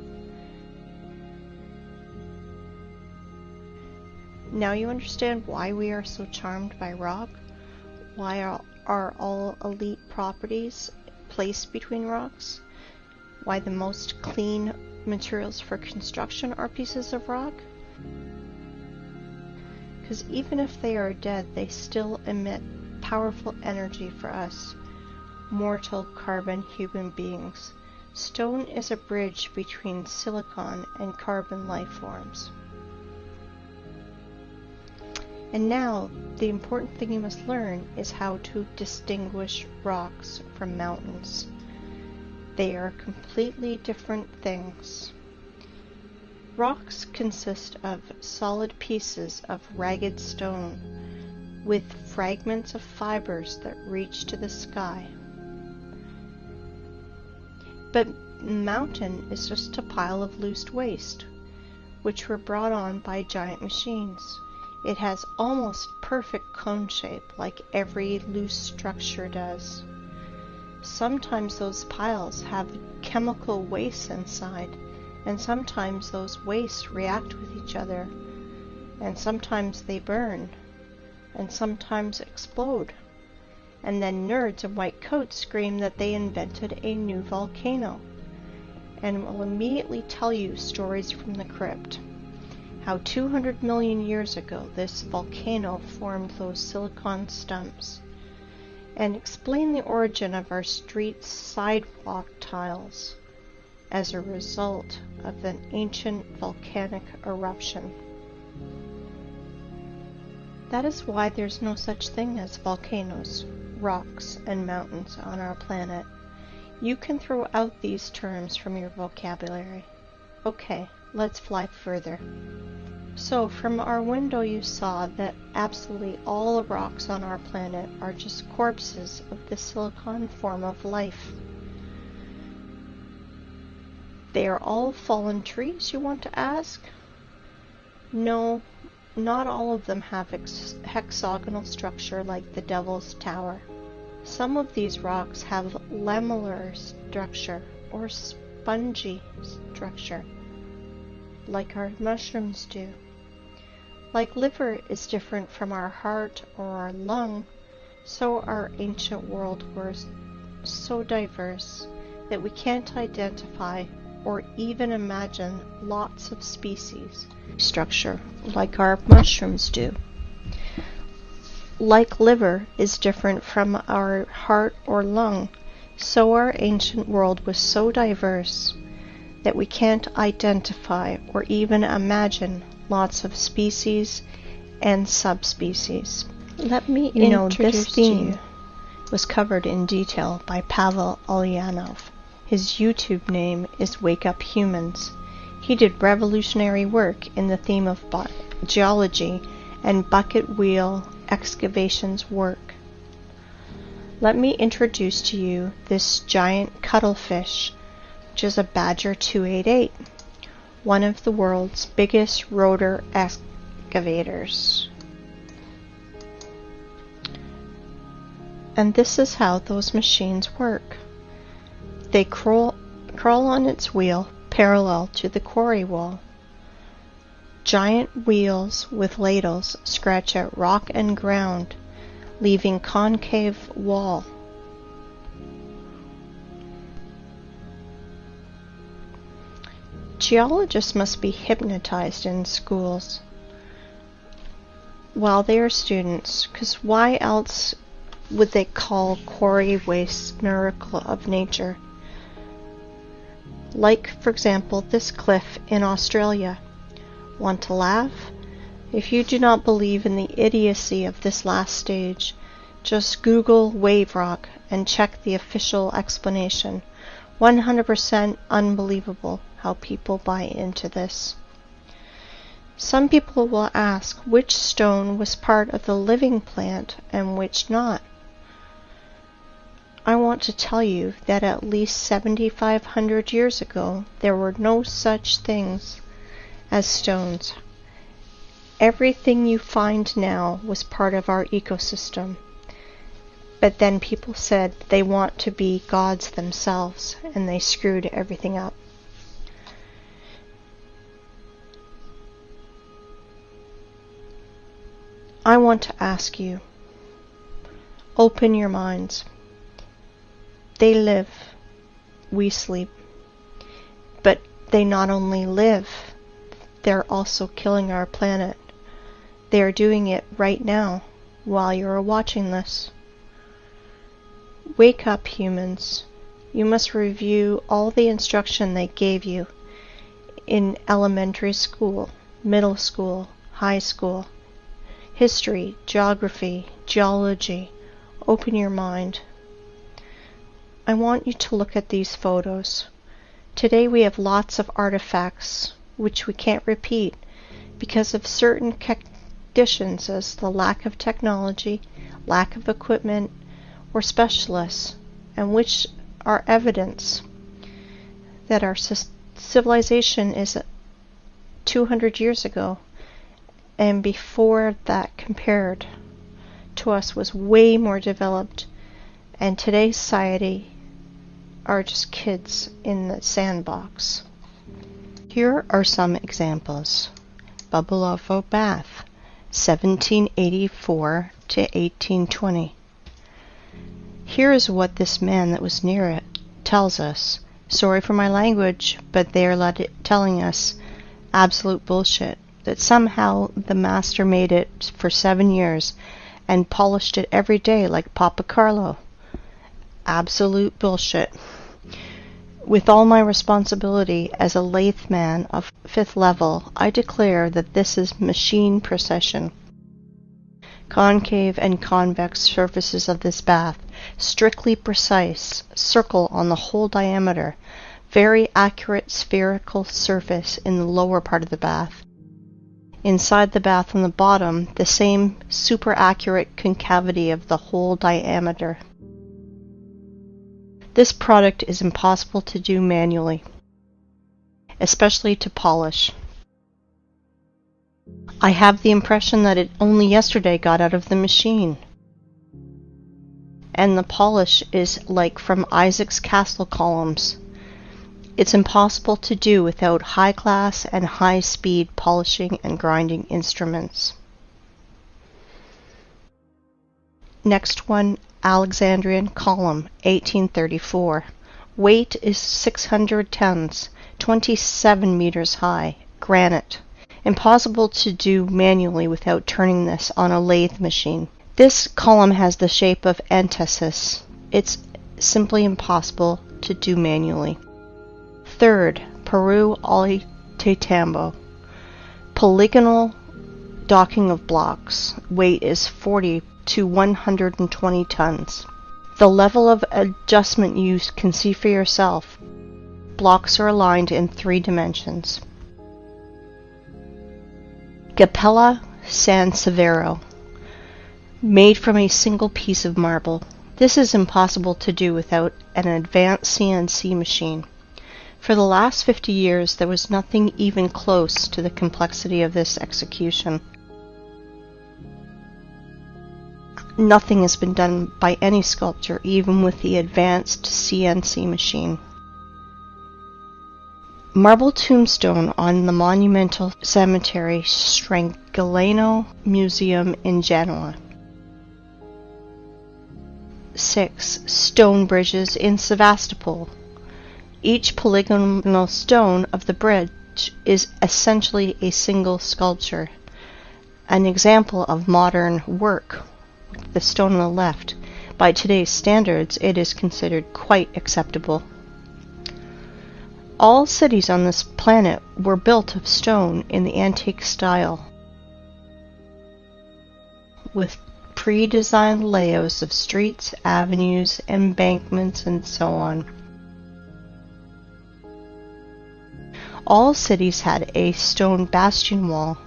Now you understand why we are so charmed by rock? Why are all elite properties placed between rocks? Why the most clean materials for construction are pieces of rock? Because even if they are dead, they still emit powerful energy for us, mortal carbon human beings. Stone is a bridge between silicon and carbon life forms. And now, the important thing you must learn is how to distinguish rocks from mountains. They are completely different things. Rocks consist of solid pieces of ragged stone with fragments of fibers that reach to the sky. But mountain is just a pile of loose waste, which were brought on by giant machines. It has almost perfect cone shape, like every loose structure does. Sometimes those piles have chemical waste inside And sometimes those wastes react with each other, and sometimes they burn, and sometimes explode. And then nerds in white coats scream that they invented a new volcano, and will immediately tell you stories from the crypt. How 200 million years ago this volcano formed those silicon stumps, and explain the origin of our street sidewalk tiles as a result of an ancient volcanic eruption. That is why there's no such thing as volcanoes, rocks, and mountains on our planet. You can throw out these terms from your vocabulary. Okay, let's fly further. So from our window you saw that absolutely all the rocks on our planet are just corpses of the silicon form of life. They are all fallen trees, you want to ask? No, not all of them have hexagonal structure like the Devil's Tower. Some of these rocks have lamellar structure or spongy structure, like our mushrooms do. Like liver is different from our heart or our lung, so our ancient world was so diverse that we can't identify or even imagine lots of species structure like our mushrooms do. Like liver is different from our heart or lung, so our ancient world was so diverse that we can't identify or even imagine lots of species and subspecies. Let me introduce this theme was covered in detail by Pavel Ulyanov. His YouTube name is Wake Up Humans. He did revolutionary work in the theme of geology and bucket wheel excavations work. Let me introduce to you this giant cuttlefish, which is a Badger 288, one of the world's biggest rotor excavators. And this is how those machines work. They crawl on its wheel parallel to the quarry wall. Giant wheels with ladles scratch at rock and ground, leaving concave wall. Geologists must be hypnotized in schools while they are students, because why else would they call quarry waste miracle of nature? Like, for example, this cliff in Australia. Want to laugh? If you do not believe in the idiocy of this last stage, just Google wave rock and check the official explanation. 100% unbelievable how people buy into this. Some people will ask which stone was part of the living plant and which not. I want to tell you that at least 7,500 years ago there were no such things as stones. Everything you find now was part of our ecosystem. But then people said they want to be gods themselves, and they screwed everything up. I want to ask you, open your minds. They live, we sleep. But they not only live, they're also killing our planet. They are doing it right now, while you are watching this. Wake up, humans. You must review all the instruction they gave you in elementary school, middle school, high school. History, geography, geology. Open your mind. I want you to look at these photos. Today we have lots of artifacts which we can't repeat because of certain conditions as the lack of technology, lack of equipment, or specialists, and which are evidence that our civilization is 200 years ago, and before that compared to us was way more developed, and today's society are just kids in the sandbox. Here are some examples. Bubbleovo Bath, 1784 to 1820. Here is what this man that was near it tells us. Sorry for my language, but they are telling us absolute bullshit. That somehow the master made it for 7 years and polished it every day like Papa Carlo. Absolute bullshit. With all my responsibility as a lathe man of 5th level, I declare that this is machine precision. Concave and convex surfaces of this bath, strictly precise, circle on the whole diameter, very accurate spherical surface in the lower part of the bath. Inside the bath on the bottom, the same super accurate concavity of the whole diameter. This product is impossible to do manually, especially to polish. I have the impression that it only yesterday got out of the machine. And the polish is like from Isaac's castle columns. It's impossible to do without high-class and high-speed polishing and grinding instruments. Next one, Alexandrian column, 1834. Weight is 600 tons, 27 meters high, granite. Impossible to do manually without turning this on a lathe machine. This column has the shape of entasis. It's simply impossible to do manually. Third, Peru Ollantaytambo. Polygonal docking of blocks. Weight is 40 to 120 tons. The level of adjustment you can see for yourself. Blocks are aligned in 3 dimensions. Capella San Severo. Made from a single piece of marble. This is impossible to do without an advanced CNC machine. For the last 50 years, there was nothing even close to the complexity of this execution. Nothing has been done by any sculptor, even with the advanced CNC machine. Marble tombstone on the monumental cemetery Strangelano Museum in Genoa. 6. Stone bridges in Sevastopol. Each polygonal stone of the bridge is essentially a single sculpture. An example of modern work. The stone on the left. By today's standards, it is considered quite acceptable. All cities on this planet were built of stone in the antique style, with pre-designed layouts of streets, avenues, embankments, and so on. All cities had a stone bastion wall.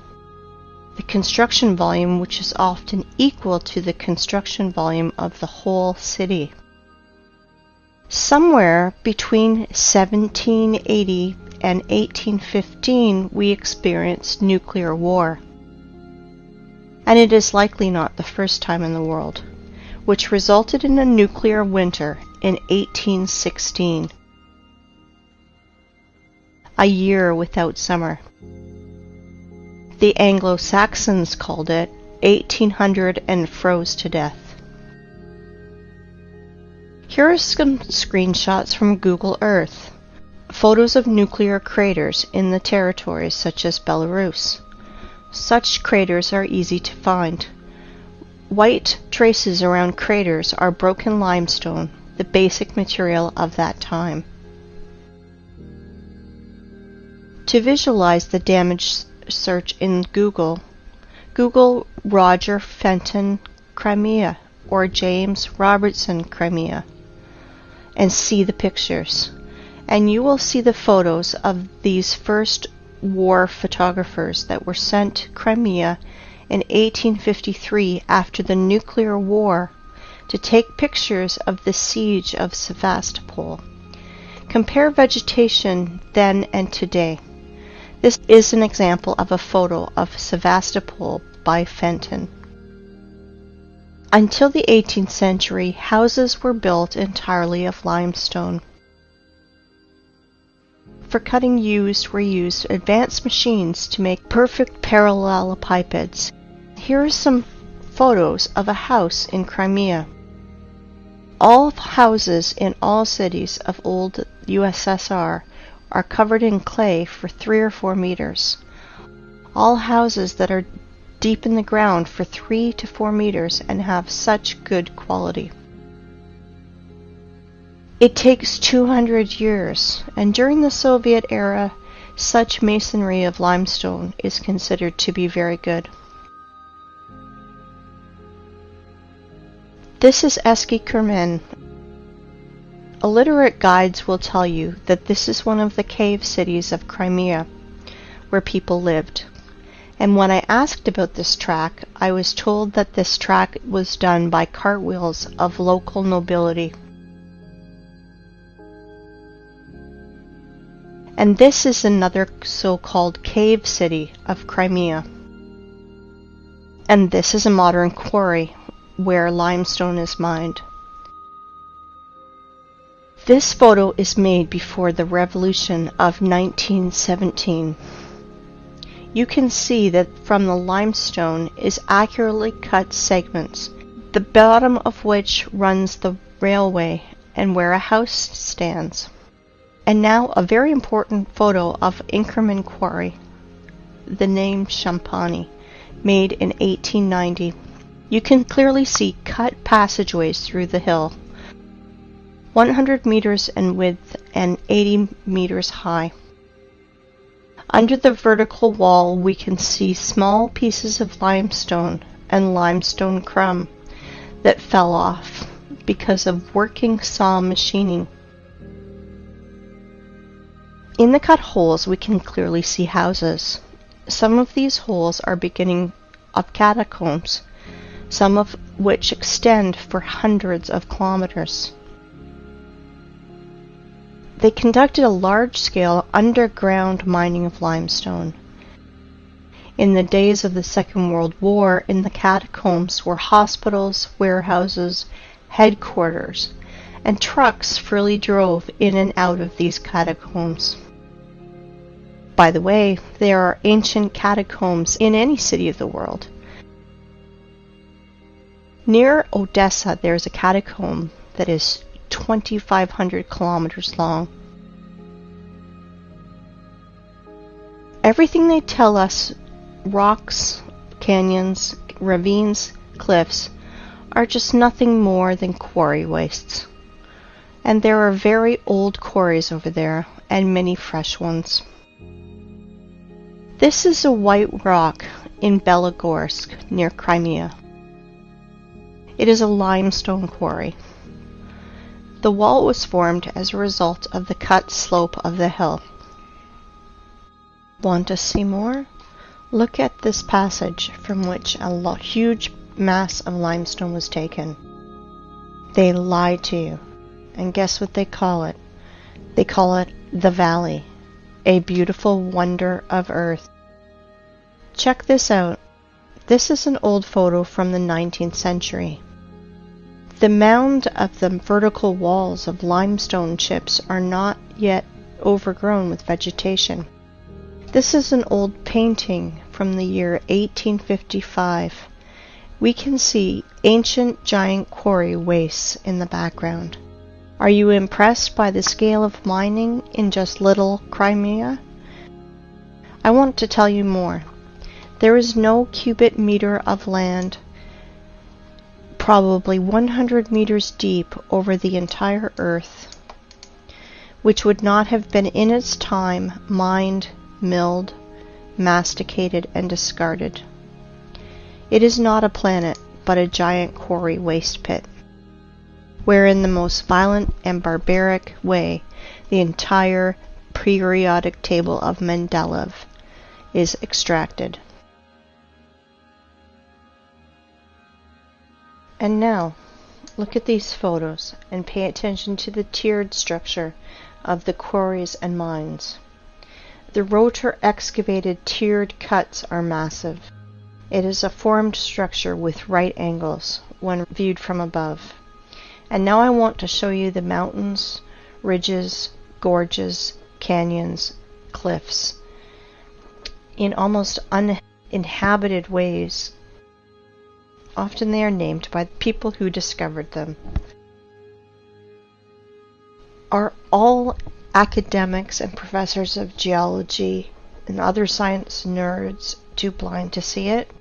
The construction volume, which is often equal to the construction volume of the whole city. Somewhere between 1780 and 1815 we experienced nuclear war. And it is likely not the first time in the world, which resulted in a nuclear winter in 1816. A year without summer. The Anglo-Saxons called it 1800 and froze to death. Here are some screenshots from Google Earth. Photos of nuclear craters in the territories such as Belarus. Such craters are easy to find. White traces around craters are broken limestone, the basic material of that time. To visualize the damage, search in Google. Google Roger Fenton Crimea or James Robertson Crimea and see the pictures. And you will see the photos of these first war photographers that were sent to Crimea in 1853 after the nuclear war to take pictures of the siege of Sevastopol. Compare vegetation then and today. This is an example of a photo of Sevastopol by Fenton. Until the 18th century, houses were built entirely of limestone. for cutting were used advanced machines to make perfect parallelepipeds. Here are some photos of a house in Crimea. All houses in all cities of old USSR are covered in clay for 3 or 4 meters. All houses that are deep in the ground for 3 to 4 meters and have such good quality. It takes 200 years, and during the Soviet era, such masonry of limestone is considered to be very good. This is Eski Kurmen. Illiterate guides will tell you that this is one of the cave cities of Crimea, where people lived. And when I asked about this track, I was told that this track was done by cartwheels of local nobility. And this is another so-called cave city of Crimea. And this is a modern quarry where limestone is mined. This photo is made before the revolution of 1917. You can see that from the limestone is accurately cut segments, the bottom of which runs the railway and where a house stands. And now a very important photo of Inkerman Quarry, the name Champani, made in 1890. You can clearly see cut passageways through the hill, 100 meters in width and 80 meters high. Under the vertical wall we can see small pieces of limestone and limestone crumb that fell off because of working saw machining. In the cut holes we can clearly see houses. Some of these holes are beginning of catacombs, some of which extend for hundreds of kilometers. They conducted a large-scale underground mining of limestone. In the days of the Second World War, in the catacombs were hospitals, warehouses, headquarters, and trucks freely drove in and out of these catacombs. By the way, there are ancient catacombs in any city of the world. Near Odessa, there is a catacomb that is 2,500 kilometers long. Everything they tell us, rocks, canyons, ravines, cliffs, are just nothing more than quarry wastes. And there are very old quarries over there, and many fresh ones. This is a white rock in Belogorsk, near Crimea. It is a limestone quarry. The wall was formed as a result of the cut slope of the hill. Want to see more? Look at this passage from which a huge mass of limestone was taken. They lied to you. And guess what they call it? They call it the Valley, a beautiful wonder of earth. Check this out. This is an old photo from the 19th century. The mound of the vertical walls of limestone chips are not yet overgrown with vegetation. This is an old painting from the year 1855. We can see ancient giant quarry wastes in the background. Are you impressed by the scale of mining in just little Crimea? I want to tell you more. There is no cubic meter of land probably 100 meters deep over the entire earth, which would not have been in its time mined, milled, masticated, and discarded. It is not a planet, but a giant quarry waste pit, where in the most violent and barbaric way the entire periodic table of Mendeleev is extracted. And now, look at these photos and pay attention to the tiered structure of the quarries and mines. The rotor excavated tiered cuts are massive. It is a formed structure with right angles when viewed from above. And now I want to show you the mountains, ridges, gorges, canyons, cliffs, in almost uninhabited ways. Often they are named by the people who discovered them. Are all academics and professors of geology and other science nerds too blind to see it?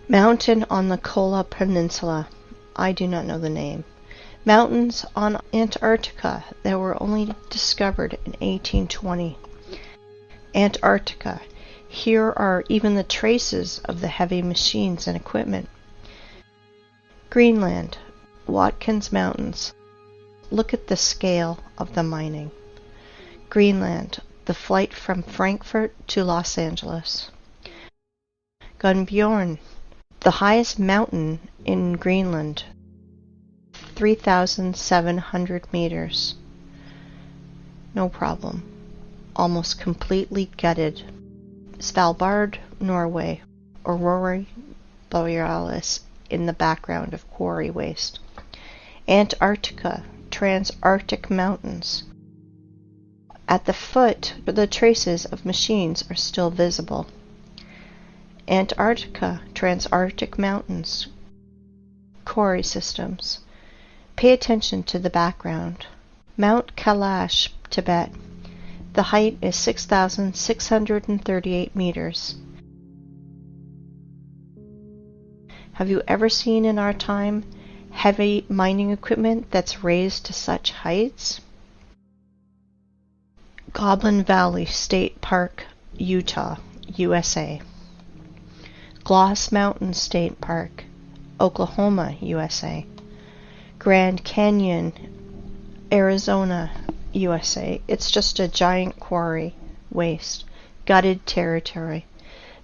Mountain on the Kola Peninsula. I do not know the name. Mountains on Antarctica that were only discovered in 1820. Antarctica. Here are even the traces of the heavy machines and equipment. Greenland. Watkins Mountains. Look at the scale of the mining. Greenland. The flight from Frankfurt to Los Angeles. Gunnbjorn. The highest mountain in Greenland. 3,700 meters. No problem. Almost completely gutted. Svalbard, Norway. Aurora Borealis in the background of quarry waste. Antarctica, Transantarctic Mountains. At the foot, the traces of machines are still visible. Antarctica, Transantarctic Mountains. Quarry systems. Pay attention to the background. Mount Kailash, Tibet. The height is 6,638 meters. Have you ever seen in our time heavy mining equipment that's raised to such heights? Goblin Valley State Park, Utah, USA. Gloss Mountain State Park, Oklahoma, USA. Grand Canyon, Arizona, USA. It's just a giant quarry, waste, gutted territory.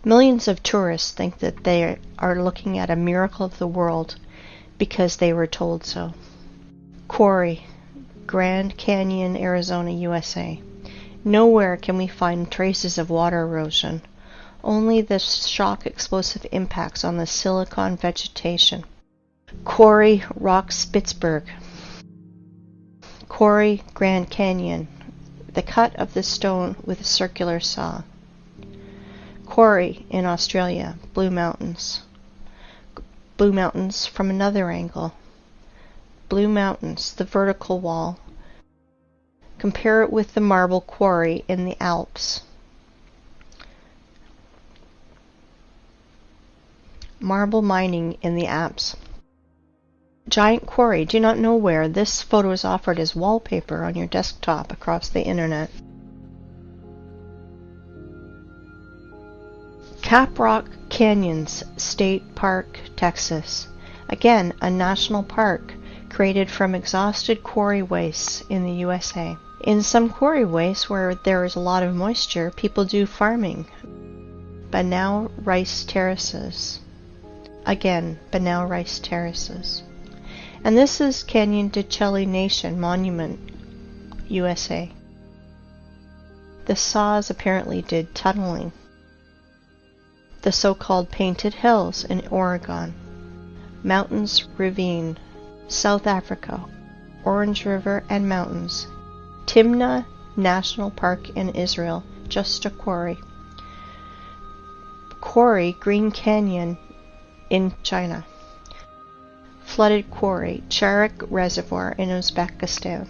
Millions of tourists think that they are looking at a miracle of the world because they were told so. Quarry, Grand Canyon, Arizona, USA. Nowhere can we find traces of water erosion, only the shock explosive impacts on the silicon vegetation. Quarry, Rock Spitzberg. Quarry, Grand Canyon. The cut of the stone with a circular saw. Quarry in Australia, Blue Mountains. Blue Mountains from another angle. Blue Mountains, the vertical wall. Compare it with the marble quarry in the Alps. Marble mining in the Alps. Giant quarry. Do not know where. This photo is offered as wallpaper on your desktop across the internet. Caprock Canyons State Park, Texas. Again, a national park created from exhausted quarry wastes in the USA. In some quarry wastes where there is a lot of moisture, people do farming. Banao rice terraces. Again, Banao rice terraces. And this is Canyon de Chelly Nation Monument, USA. The saws apparently did tunneling. The so-called Painted Hills in Oregon. Mountains Ravine, South Africa. Orange River and Mountains. Timna National Park in Israel, just a quarry. Quarry, Green Canyon in China. Flooded quarry, Charak Reservoir in Uzbekistan.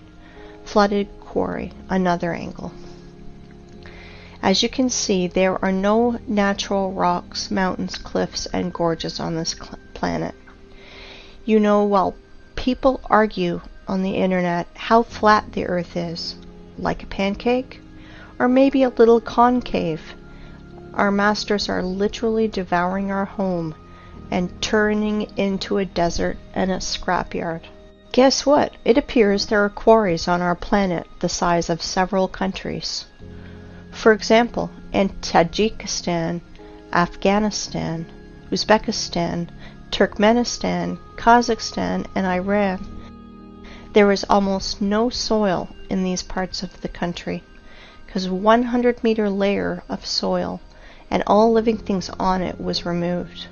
Flooded quarry, another angle. As you can see, there are no natural rocks, mountains, cliffs, and gorges on this planet. You know, while people argue on the internet how flat the earth is, like a pancake, or maybe a little concave, our masters are literally devouring our home and turning into a desert and a scrapyard. Guess what? It appears there are quarries on our planet the size of several countries. For example, in Tajikistan, Afghanistan, Uzbekistan, Turkmenistan, Kazakhstan, and Iran, there is almost no soil in these parts of the country, because a 100-meter layer of soil and all living things on it was removed.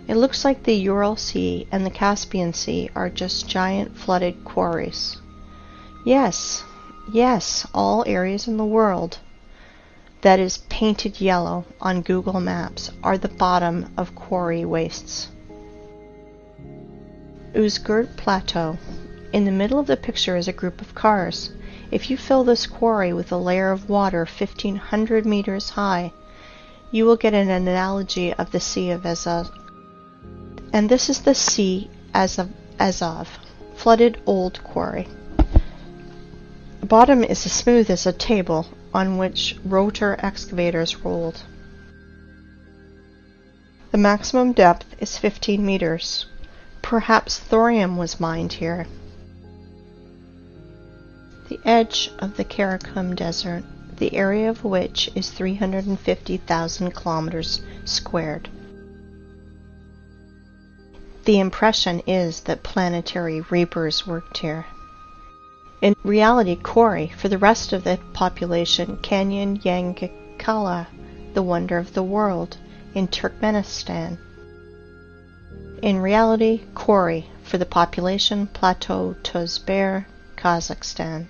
It looks like the Ural Sea and the Caspian Sea are just giant flooded quarries. Yes, all areas in the world that is painted yellow on Google Maps are the bottom of quarry wastes. Uzgurt Plateau. In the middle of the picture is a group of cars. If you fill this quarry with a layer of water 1,500 meters high, you will get an analogy of the Sea of Azov. And this is the Sea Azov, flooded old quarry. The bottom is as smooth as a table on which rotor excavators rolled. The maximum depth is 15 meters. Perhaps thorium was mined here. The edge of the Karakum Desert, the area of which is 350,000 kilometers squared. The impression is that planetary reapers worked here. In reality, Kori, for the rest of the population, Canyon Yangakala, the wonder of the world, in Turkmenistan. In reality, Kori, for the population, Plateau Tozber, Kazakhstan.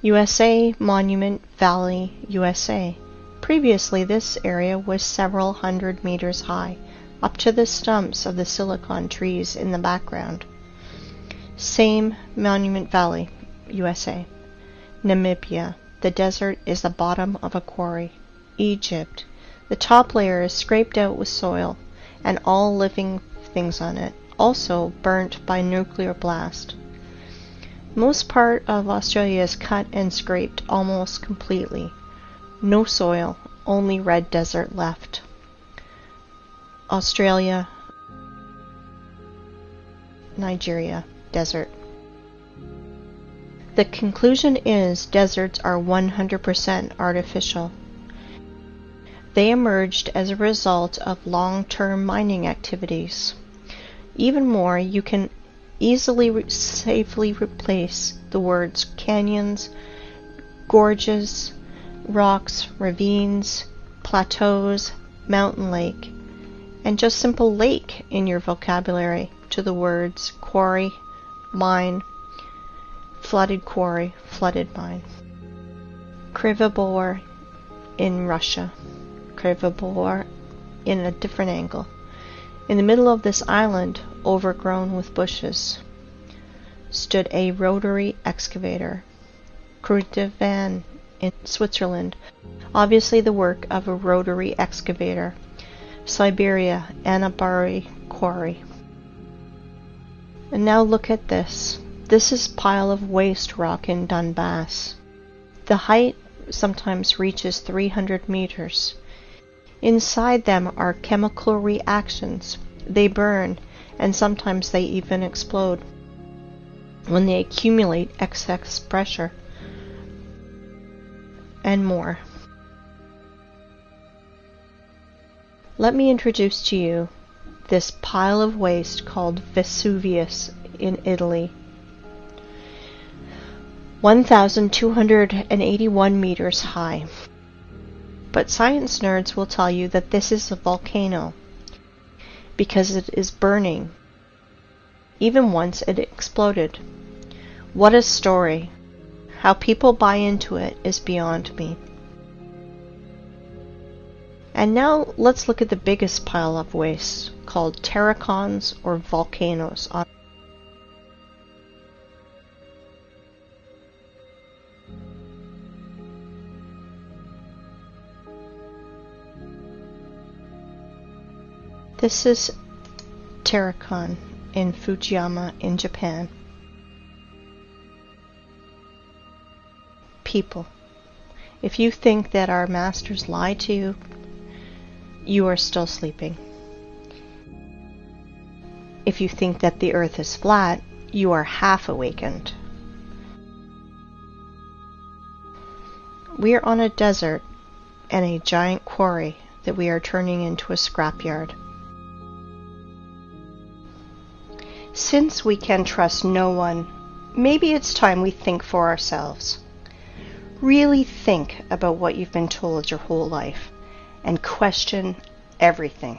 USA Monument Valley, USA. Previously, this area was several hundred meters high, up to the stumps of the silicon trees in the background. Same Monument Valley, USA. Namibia. The desert is the bottom of a quarry. Egypt. The top layer is scraped out with soil and all living things on it, also burnt by nuclear blast. Most part of Australia is cut and scraped almost completely. No soil, only red desert left. Australia, Nigeria, desert. The conclusion is deserts are 100% artificial. They emerged as a result of long-term mining activities. Even more, you can easily safely replace the words canyons, gorges, rocks, ravines, plateaus, mountain lake, and just simple lake in your vocabulary to the words quarry, mine, flooded quarry, flooded mine. Krivobor in Russia. Krivobor in a different angle. In the middle of this island, overgrown with bushes, stood a rotary excavator. Kruitvann in Switzerland, obviously the work of a rotary excavator. Siberia, Annabari Quarry. And now look at this. This is pile of waste rock in Donbass. The height sometimes reaches 300 meters. Inside them are chemical reactions. They burn, and sometimes they even explode when they accumulate excess pressure, and more. Let me introduce to you this pile of waste called Vesuvius in Italy. 1,281 meters high. But science nerds will tell you that this is a volcano because it is burning. Even once it exploded. What a story. How people buy into it is beyond me. And now let's look at the biggest pile of waste called terracons or volcanoes. This is Terracon in Fujiyama in Japan. People, if you think that our masters lie to you, you are still sleeping. If you think that the earth is flat, you are half awakened. We are on a desert and a giant quarry that we are turning into a scrapyard. Since we can trust no one, maybe it's time we think for ourselves. Really think about what you've been told your whole life and question everything.